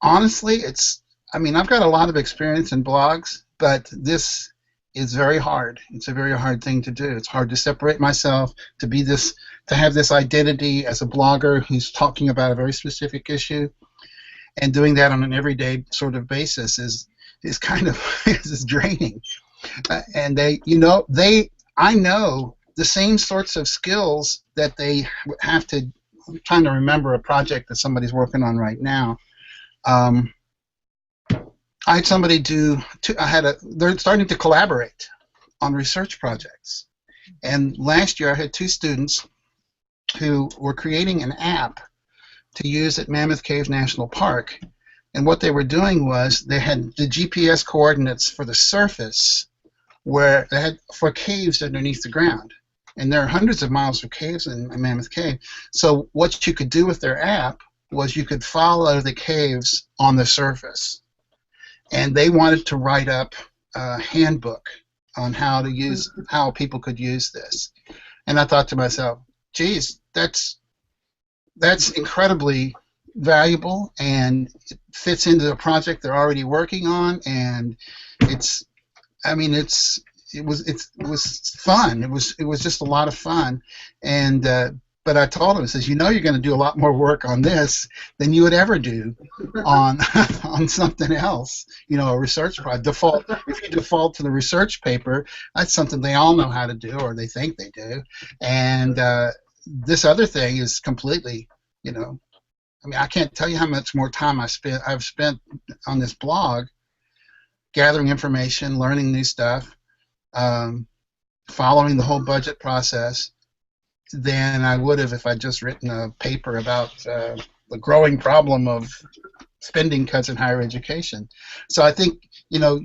honestly, I've got a lot of experience in blogs, but this is very hard. It's a very hard thing to do. It's hard to separate myself, to have this identity as a blogger who's talking about a very specific issue, and doing that on an everyday sort of basis is kind of is draining. And I know the same sorts of skills that they have to. I'm trying to remember a project that somebody's working on right now. I had somebody they're starting to collaborate on research projects. And last year I had two students who were creating an app to use at Mammoth Cave National Park. And what they were doing was they had the GPS coordinates for the surface where they had for caves underneath the ground. And there are hundreds of miles of caves in Mammoth Cave. So what you could do with their app was you could follow the caves on the surface. And they wanted to write up a handbook on how to use, how people could use this. And I thought to myself, geez, that's incredibly valuable, and it fits into the project they're already working on, and it was fun. It was just a lot of fun, and but I told him, I says, you know, you're going to do a lot more work on this than you would ever do on on something else. You know, a research project. If you default to the research paper, that's something they all know how to do, or they think they do, and this other thing is completely, you know, I mean, I can't tell you how much more time I've spent on this blog, gathering information, learning new stuff, following the whole budget process, than I would have if I'd just written a paper about the growing problem of spending cuts in higher education. So I think, you know,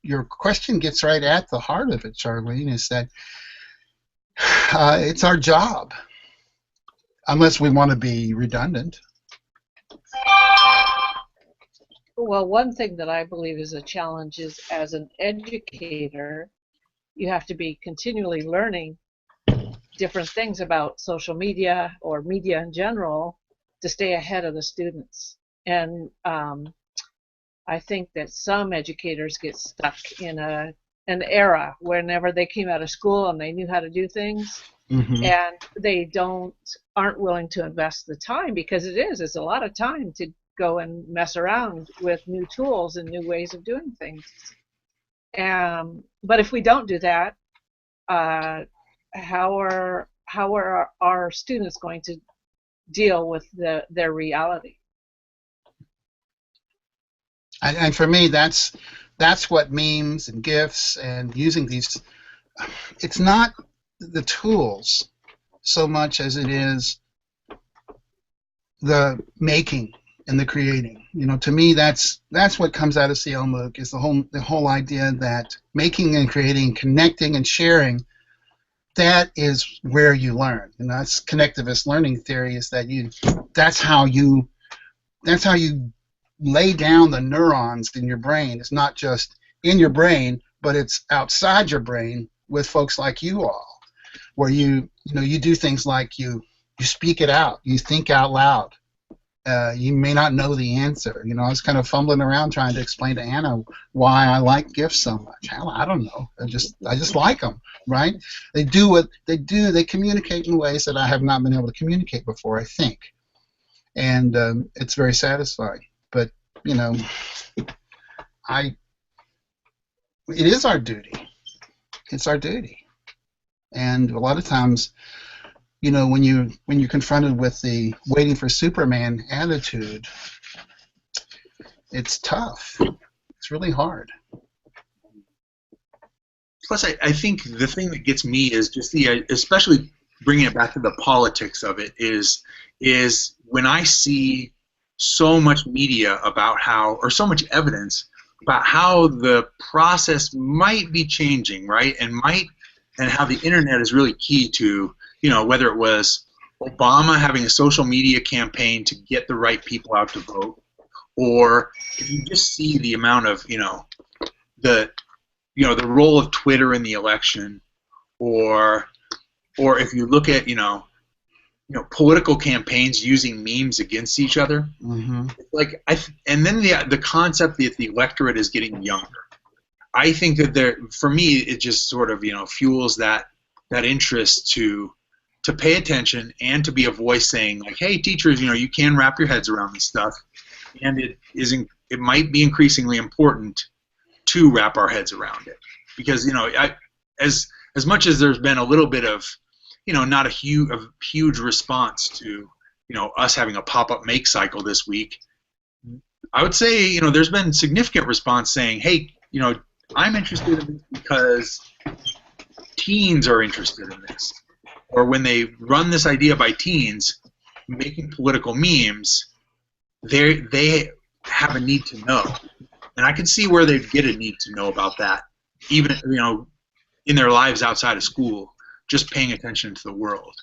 your question gets right at the heart of it, Charlene, is that it's our job, unless we want to be redundant. Well, one thing that I believe is a challenge is, as an educator, you have to be continually learning different things about social media or media in general to stay ahead of the students. And I think that some educators get stuck in an era whenever they came out of school and they knew how to do things, and they aren't willing to invest the time, because it's a lot of time to go and mess around with new tools and new ways of doing things. But if we don't do that, how are our students going to deal with their reality? And for me, that's what memes and GIFs and using these, it's not the tools so much as it is the making and the creating. You know, to me, that's what comes out of CL MOOC, is the whole idea that making and creating, connecting and sharing, that is where you learn. And that's connectivist learning theory, is that that's how you lay down the neurons in your brain. It's not just in your brain, but it's outside your brain with folks like you all, where you do things like you speak it out, you think out loud. You may not know the answer. You know, I was kind of fumbling around trying to explain to Anna why I like GIFs so much. Hell, I don't know. I just like them, right? They do what they do. They communicate in ways that I have not been able to communicate before, I think. And it's very satisfying. But, you know, it is our duty. It's our duty. And a lot of times, you know, when you're confronted with the waiting for Superman attitude, it's tough. It's really hard. Plus, I think the thing that gets me is just especially bringing it back to the politics of it, is when I see so much media about or so much evidence about how the process might be changing, right? And how the internet is really key to, you know, whether it was Obama having a social media campaign to get the right people out to vote, or if you just see the amount of, the role of Twitter in the election, or if you look at, political campaigns using memes against each other, like and then the concept that the electorate is getting younger. I think that for me, it just sort of, fuels that interest to pay attention and to be a voice saying, like, hey, teachers, you can wrap your heads around this stuff, and it might be increasingly important to wrap our heads around it, because as much as there's been a little bit of not a huge response to us having a pop-up make cycle this week, I would say there's been significant response saying, hey, I'm interested in this because teens are interested in this. or when they run this idea by teens, making political memes, they have a need to know, and I can see where they'd get a need to know about that, even in their lives outside of school, just paying attention to the world.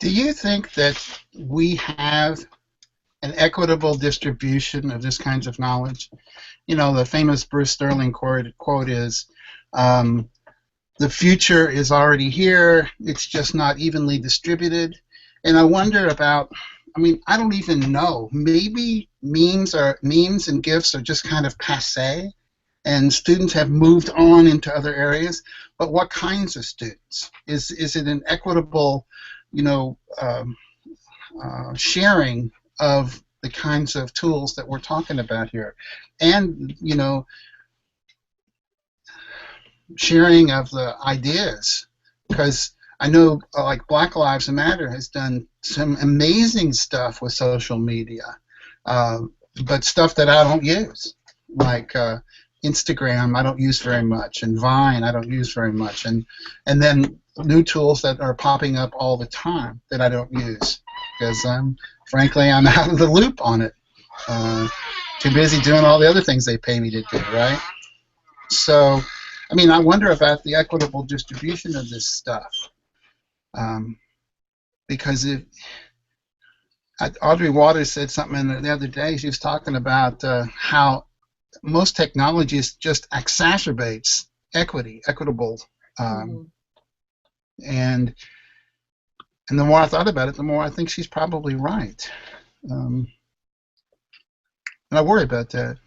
Do you think that we have an equitable distribution of this kinds of knowledge? The famous Bruce Sterling quote is, the future is already here, it's just not evenly distributed. And I wonder about, I don't even know, maybe memes and GIFs are just kind of passé, and students have moved on into other areas, but what kinds of students? Is it an equitable, sharing of the kinds of tools that we're talking about here, and sharing of the ideas? Because I know like Black Lives Matter has done some amazing stuff with social media, but stuff that I don't use, like Instagram I don't use very much, and Vine I don't use very much, and then new tools that are popping up all the time that I don't use because frankly I'm out of the loop on it. Too busy doing all the other things they pay me to do, right? So, I wonder about the equitable distribution of this stuff, because Audrey Waters said something the other day. She was talking about how most technology just exacerbates equitable, and the more I thought about it, the more I think she's probably right, and I worry about that.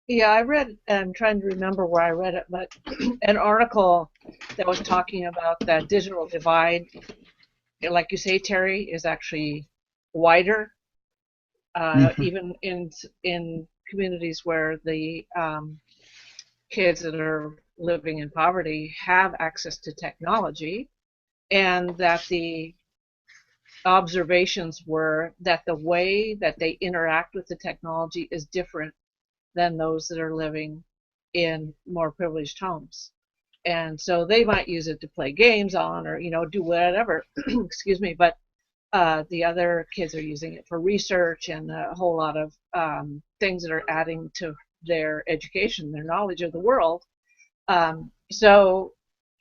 Yeah, I read, I'm trying to remember where I read it, but an article that was talking about that digital divide, like you say, Terry, is actually wider, even in communities where the kids that are living in poverty have access to technology, and that the observations were that the way that they interact with the technology is different than those that are living in more privileged homes. And so they might use it to play games on, or do whatever, excuse me, but the other kids are using it for research and a whole lot of things that are adding to their education, their knowledge of the world. So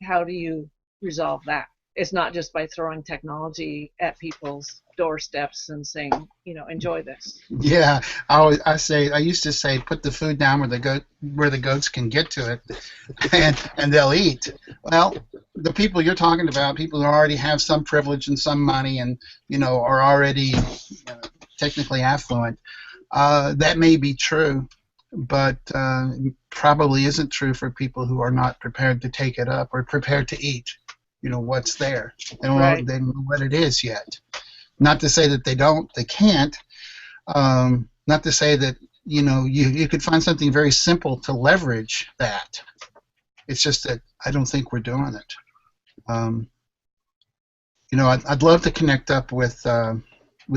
how do you resolve that? It's not just by throwing technology at people's doorsteps and saying, enjoy this. Yeah, I used to say, put the food down where the goats can get to it, and they'll eat. Well, the people you're talking about, people who already have some privilege and some money, and are already technically affluent, that may be true, but probably isn't true for people who are not prepared to take it up or prepared to eat. What's there. They don't know what it is yet. Not to say that they can't. Not to say that you could find something very simple to leverage that. It's just that I don't think we're doing it. I'd love to connect up with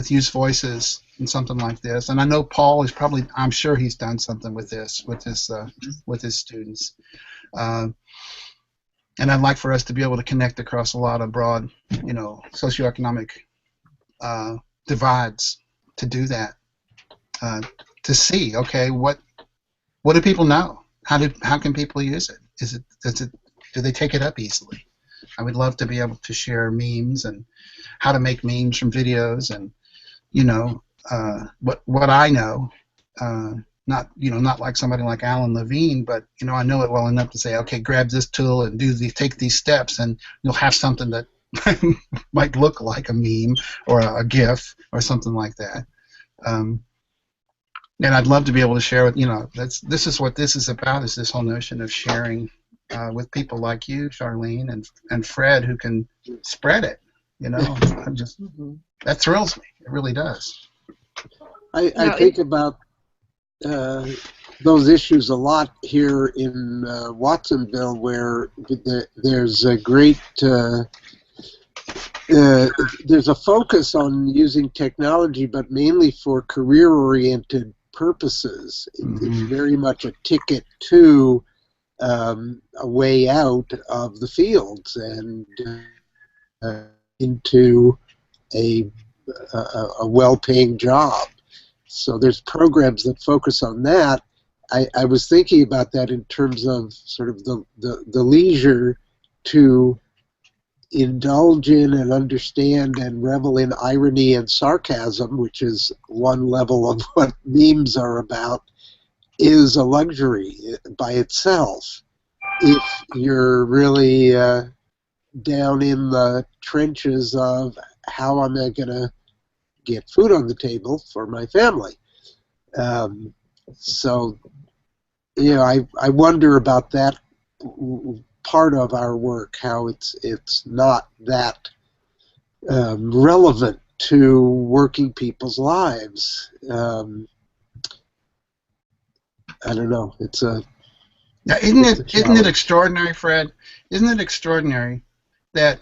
Youth Voices and something like this. And I know Paul is probably, I'm sure he's done something with this with his students. And I'd like for us to be able to connect across a lot of broad, socioeconomic divides to do that. To see, okay, what do people know? How can people use it? Do they take it up easily? I would love to be able to share memes and how to make memes from videos, and what I know. Not like somebody like Alan Levine, but I know it well enough to say, okay, grab this tool and take these steps, and you'll have something that might look like a meme or a GIF or something like that. And I'd love to be able to share with this is what this is about, is this whole notion of sharing with people like you, Charlene, and Fred, who can spread it. I'm just that thrills me. It really does. I think about those issues a lot here in Watsonville, where there's a great there's a focus on using technology, but mainly for career-oriented purposes. It's very much a ticket to a way out of the fields and into a well-paying job. So there's programs that focus on that. I was thinking about that in terms of sort of the leisure to indulge in and understand and revel in irony and sarcasm, which is one level of what memes are about, is a luxury by itself. If you're really down in the trenches of how am I going to get food on the table for my family. So, you know, I wonder about that part of our work, how it's not that relevant to working people's lives. I don't know. It's a Now, isn't it extraordinary, Fred? Isn't it extraordinary that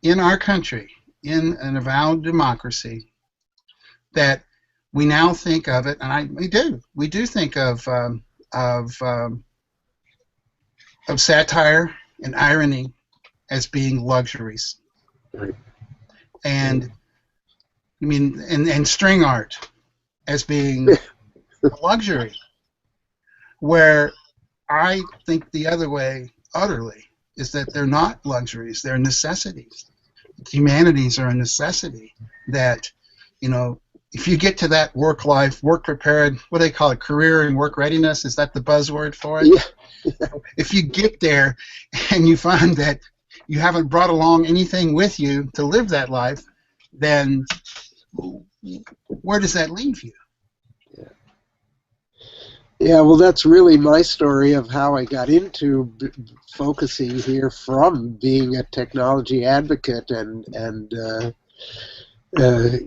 in our country, in an avowed democracy, that we now think of it, and we do think of satire and irony as being luxuries, Right. and I mean, and string art as being a luxury, where I think the other way utterly is that they're not luxuries, they're necessities. Humanities are a necessity that, you know, if you get to that work life, work prepared, what do they call it, career and work readiness, is that the buzzword for it? Yeah. If you get there and you find that you haven't brought along anything with you to live that life, then where does that leave you? Yeah, well, that's really my story of how I got into focusing here from being a technology advocate and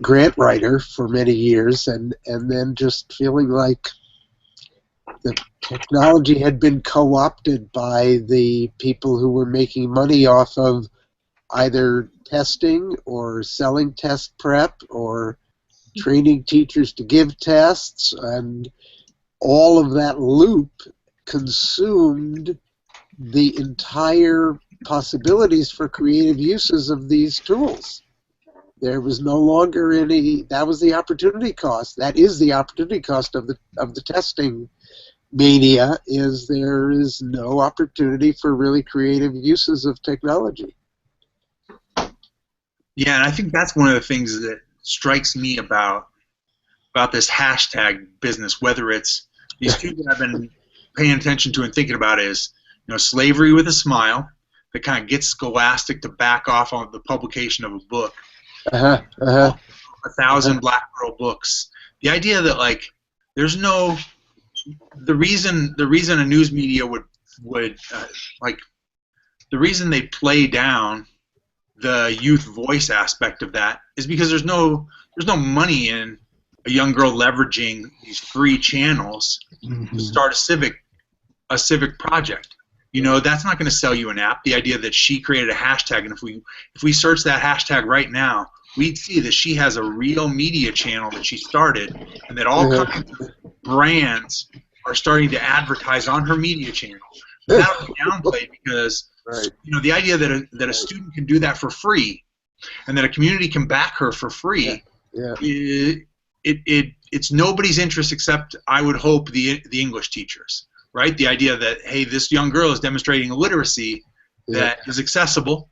grant writer for many years, and then just feeling like the technology had been co-opted by the people who were making money off of either testing or selling test prep or training teachers to give tests, and all of that loop consumed the entire possibilities for creative uses of these tools. There was no longer any. That was the opportunity cost. That is the opportunity cost of the testing mania. Is there is no opportunity for really creative uses of technology. Yeah, and I think that's one of the things that strikes me about this hashtag business, whether it's these two that I've been paying attention to and thinking about is, you know, Slavery with a Smile, that kind of gets Scholastic to back off on the publication of a book. 1,000 Black Girl books. The idea that, like, there's no, the reason a news media would like, the reason they play down the youth voice aspect of that is because there's no money in a young girl leveraging these free channels to start a civic project. You know, that's not going to sell you an app. The idea that she created a hashtag, and if we search that hashtag right now, we'd see that she has a real media channel that she started, and that all kinds of brands are starting to advertise on her media channel. That'll be downplayed because you know, the idea that a student can do that for free, and that a community can back her for free. It's nobody's interest except, I would hope, the English teachers, right? The idea that, hey, this young girl is demonstrating a literacy that is accessible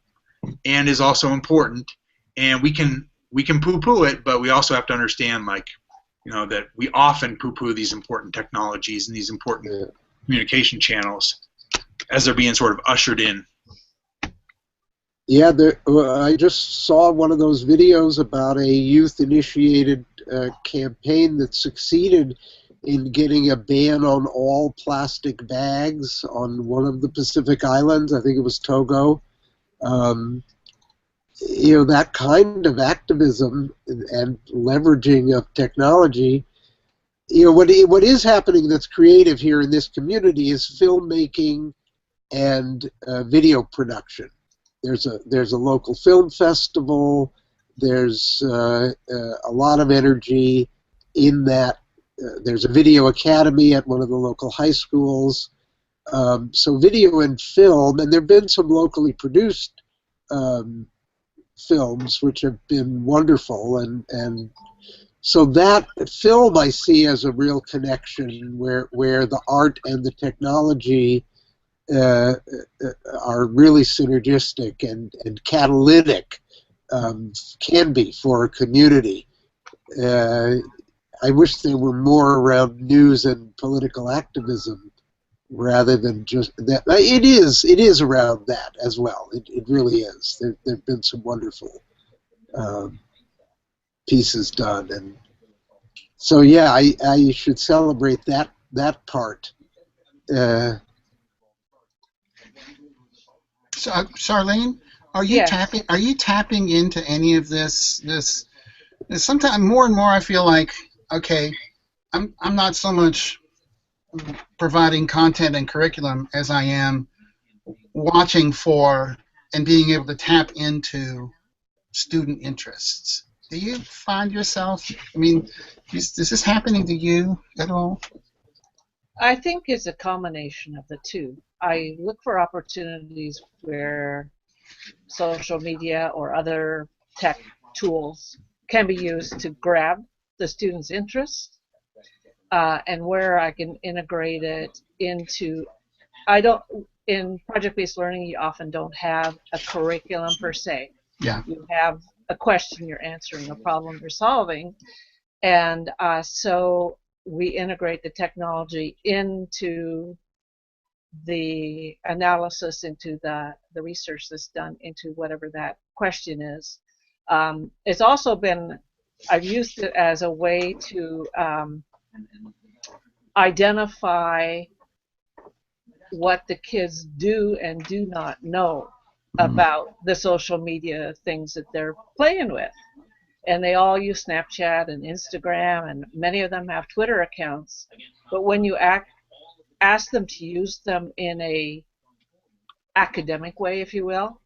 and is also important, and we can poo-poo it, but we also have to understand, like, you know, that we often poo-poo these important technologies and these important communication channels as they're being sort of ushered in. Yeah, I just saw one of those videos about a youth-initiated campaign that succeeded in getting a ban on all plastic bags on one of the Pacific Islands. I think it was Togo. You know, that kind of activism and leveraging of technology. You know, what is happening that's creative here in this community is filmmaking and video production. There's a local film festival. There's a lot of energy in that. There's a video academy at one of the local high schools. So video and film, and there have been some locally produced films which have been wonderful, and so that film I see as a real connection where the art and the technology are really synergistic and catalytic, can be for a community. I wish there were more around news and political activism rather than just that. It is around that as well. It really is. There have been some wonderful pieces done, and so yeah, I should celebrate that part. So, Charlene, Yes. are you tapping into any of this? Sometimes more and more I feel like, okay, I'm not so much providing content and curriculum as I am watching for and being able to tap into student interests. Do you find yourself, I mean, is this happening to you at all? I think it's a combination of the two. I look for opportunities where social media or other tech tools can be used to grab the student's interest, and where I can integrate it into. I don't In project-based learning, you often don't have a curriculum per se. Yeah. You have a question you're answering, a problem you're solving, and so we integrate the technology into the analysis, into the research that's done into whatever that question is. It's also been, I've used it as a way to identify what the kids do and do not know about the social media things that they're playing with. And they all use Snapchat and Instagram, and many of them have Twitter accounts. But when you ask them to use them in a academic way, if you will,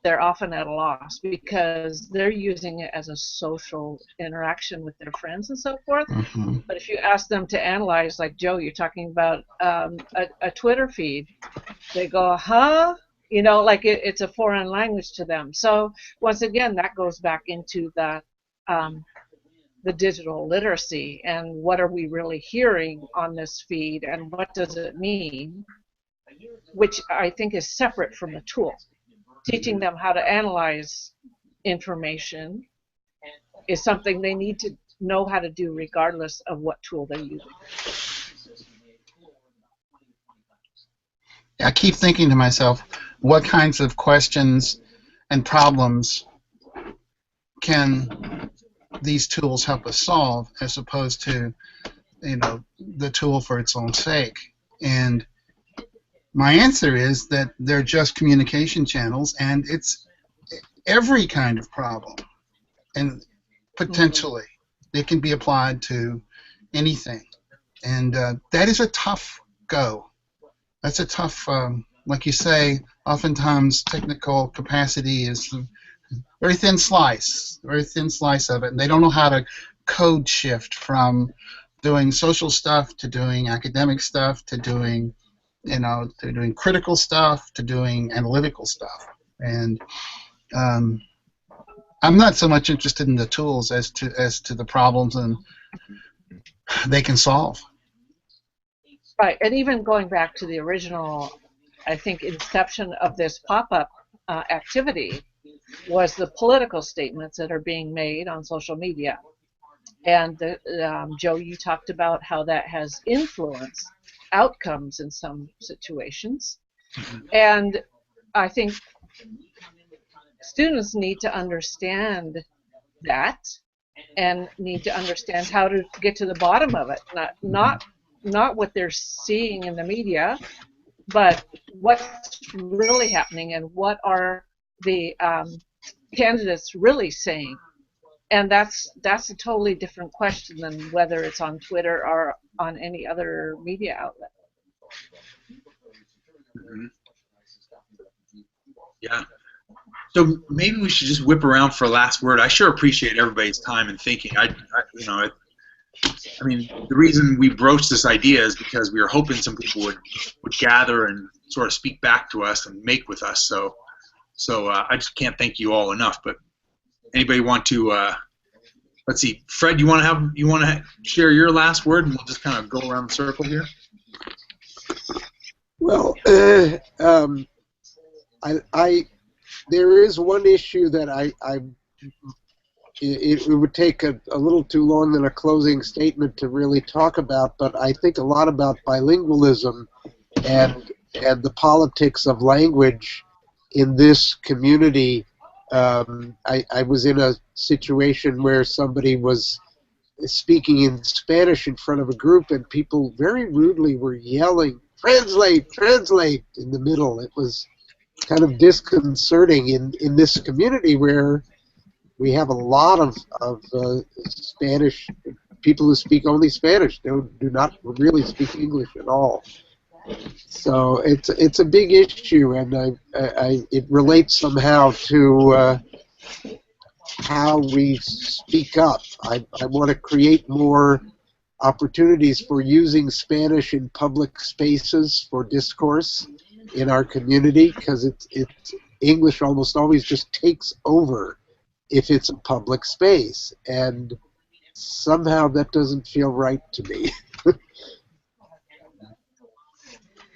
they're often at a loss because they're using it as a social interaction with their friends and so forth. Mm-hmm. But if you ask them to analyze, like Joe, you're talking about a Twitter feed, they go, huh? You know, like it's a foreign language to them. So once again, that goes back into the digital literacy and what are we really hearing on this feed and what does it mean, which I think is separate from the tool. Teaching them how to analyze information is something they need to know how to do regardless of what tool they're using. I keep thinking to myself, what kinds of questions and problems can these tools help us solve, as opposed to, the tool for its own sake? And my answer is that they're just communication channels, and it's every kind of problem, and potentially it can be applied to anything, and that is a tough go. That's a tough, like you say, oftentimes technical capacity is a very thin slice of it, and they don't know how to code shift from doing social stuff to doing academic stuff to doing, to doing critical stuff to doing analytical stuff. And I'm not so much interested in the tools as to the problems and they can solve. Right, and even going back to the original, I think, inception of this pop-up activity was the political statements that are being made on social media. And Joe, you talked about how that has influenced outcomes in some situations. And I think students need to understand that and need to understand how to get to the bottom of it. Not what they're seeing in the media, but what's really happening and what are the candidates really saying. And that's a totally different question than whether it's on Twitter or on any other media outlet. Mm-hmm. Yeah. So maybe we should just whip around for a last word. I sure appreciate everybody's time and thinking. I mean, the reason we broached this idea is because we were hoping some people would gather and sort of speak back to us and make with us. So I just can't thank you all enough. But anybody want to? Let's see, Fred, you want to share your last word, and we'll just kind of go around the circle here. Well, there is one issue that it would take a little too long than a closing statement to really talk about, but I think a lot about bilingualism and the politics of language in this community. I was in a situation where somebody was speaking in Spanish in front of a group, and people very rudely were yelling, "Translate, translate," in the middle. It was kind of disconcerting in this community where we have a lot of Spanish people who speak only Spanish, do not really speak English at all. So it's a big issue, and it relates somehow to how we speak up. I want to create more opportunities for using Spanish in public spaces for discourse in our community, because it's English almost always just takes over if it's a public space, and somehow that doesn't feel right to me.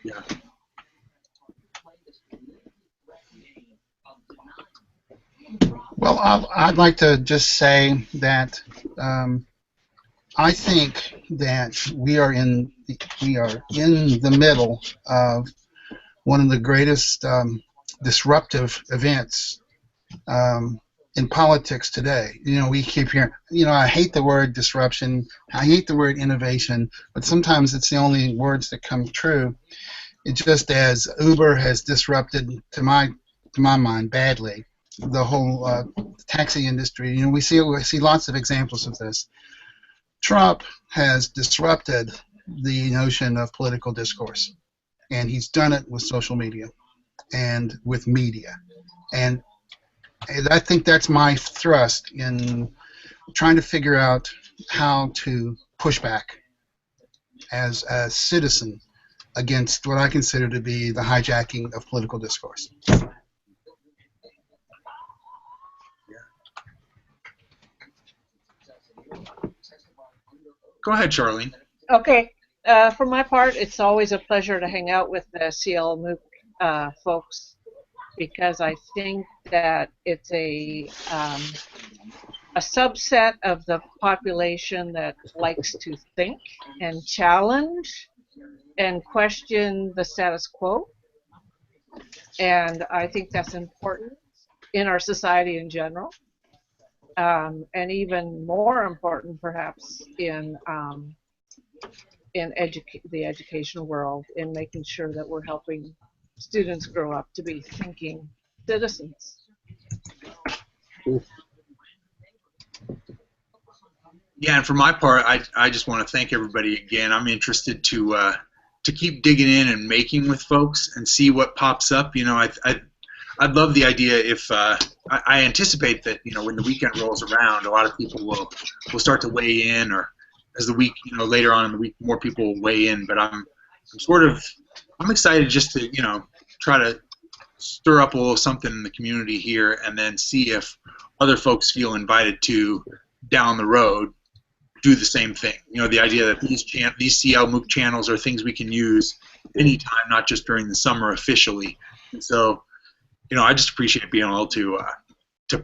Yeah. Well, I'd like to just say that I think that we are in the middle of one of the greatest disruptive events in politics today. You know, we keep hearing, I hate the word disruption, I hate the word innovation, but sometimes it's the only words that come true. It's just as Uber has disrupted, to my mind, badly, the whole taxi industry. We see lots of examples of this. Trump has disrupted the notion of political discourse, and he's done it with social media and with media. And I think that's my thrust in trying to figure out how to push back as a citizen against what I consider to be the hijacking of political discourse. Go ahead, Charlene. Okay. For my part, it's always a pleasure to hang out with the CL MOOC folks, because I think that it's a subset of the population that likes to think and challenge and question the status quo. And I think that's important in our society in general, and even more important perhaps in the educational world, in making sure that we're helping students grow up to be thinking citizens. Yeah, and for my part, I just want to thank everybody again. I'm interested to keep digging in and making with folks and see what pops up. I'd love the idea if I anticipate that when the weekend rolls around, a lot of people will start to weigh in, or as the week later on in the week, more people will weigh in. But I'm excited just to try to stir up a little something in the community here, and then see if other folks feel invited to down the road do the same thing. The idea that these CL MOOC channels are things we can use anytime, not just during the summer officially. And so, I just appreciate being able to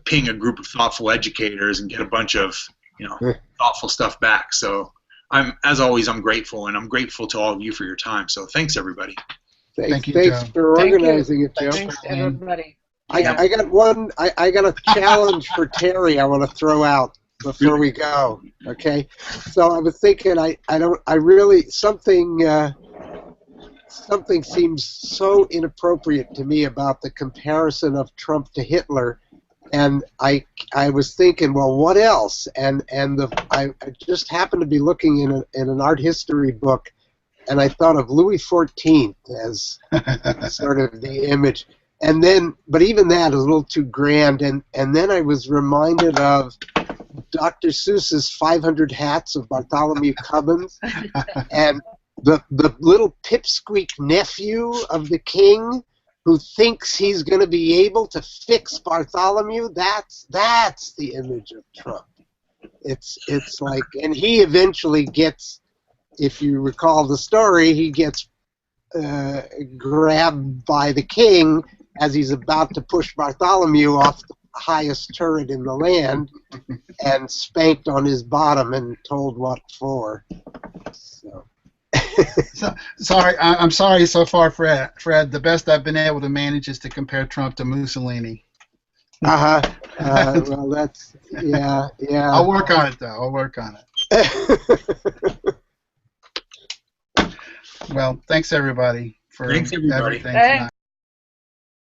ping a group of thoughtful educators and get a bunch of thoughtful stuff back. So as always, I'm grateful, and I'm grateful to all of you for your time. So thanks, everybody. Thank you, Thanks Joe. for organizing it, Joe. Thanks to everybody. I got I got a challenge for Terry I want to throw out before we go. Okay, so I was thinking something seems so inappropriate to me about the comparison of Trump to Hitler, and I was thinking, well, what else? And I just happened to be looking in an art history book, and I thought of Louis XIV as sort of the image. And then, but even that is a little too grand. And then I was reminded of Dr. Seuss's 500 Hats of Bartholomew Cubbins, and the little pipsqueak nephew of the king who thinks he's going to be able to fix Bartholomew. That's the image of Trump. It's like, and he eventually gets, if you recall the story, he gets grabbed by the king as he's about to push Bartholomew off the highest turret in the land and spanked on his bottom and told what for. So. Sorry, I'm sorry so far, Fred. Fred, the best I've been able to manage is to compare Trump to Mussolini. Well, that's, yeah. I'll work on it, though. I'll work on it. Well, thanks, everybody, for Thanks, everybody. everything tonight.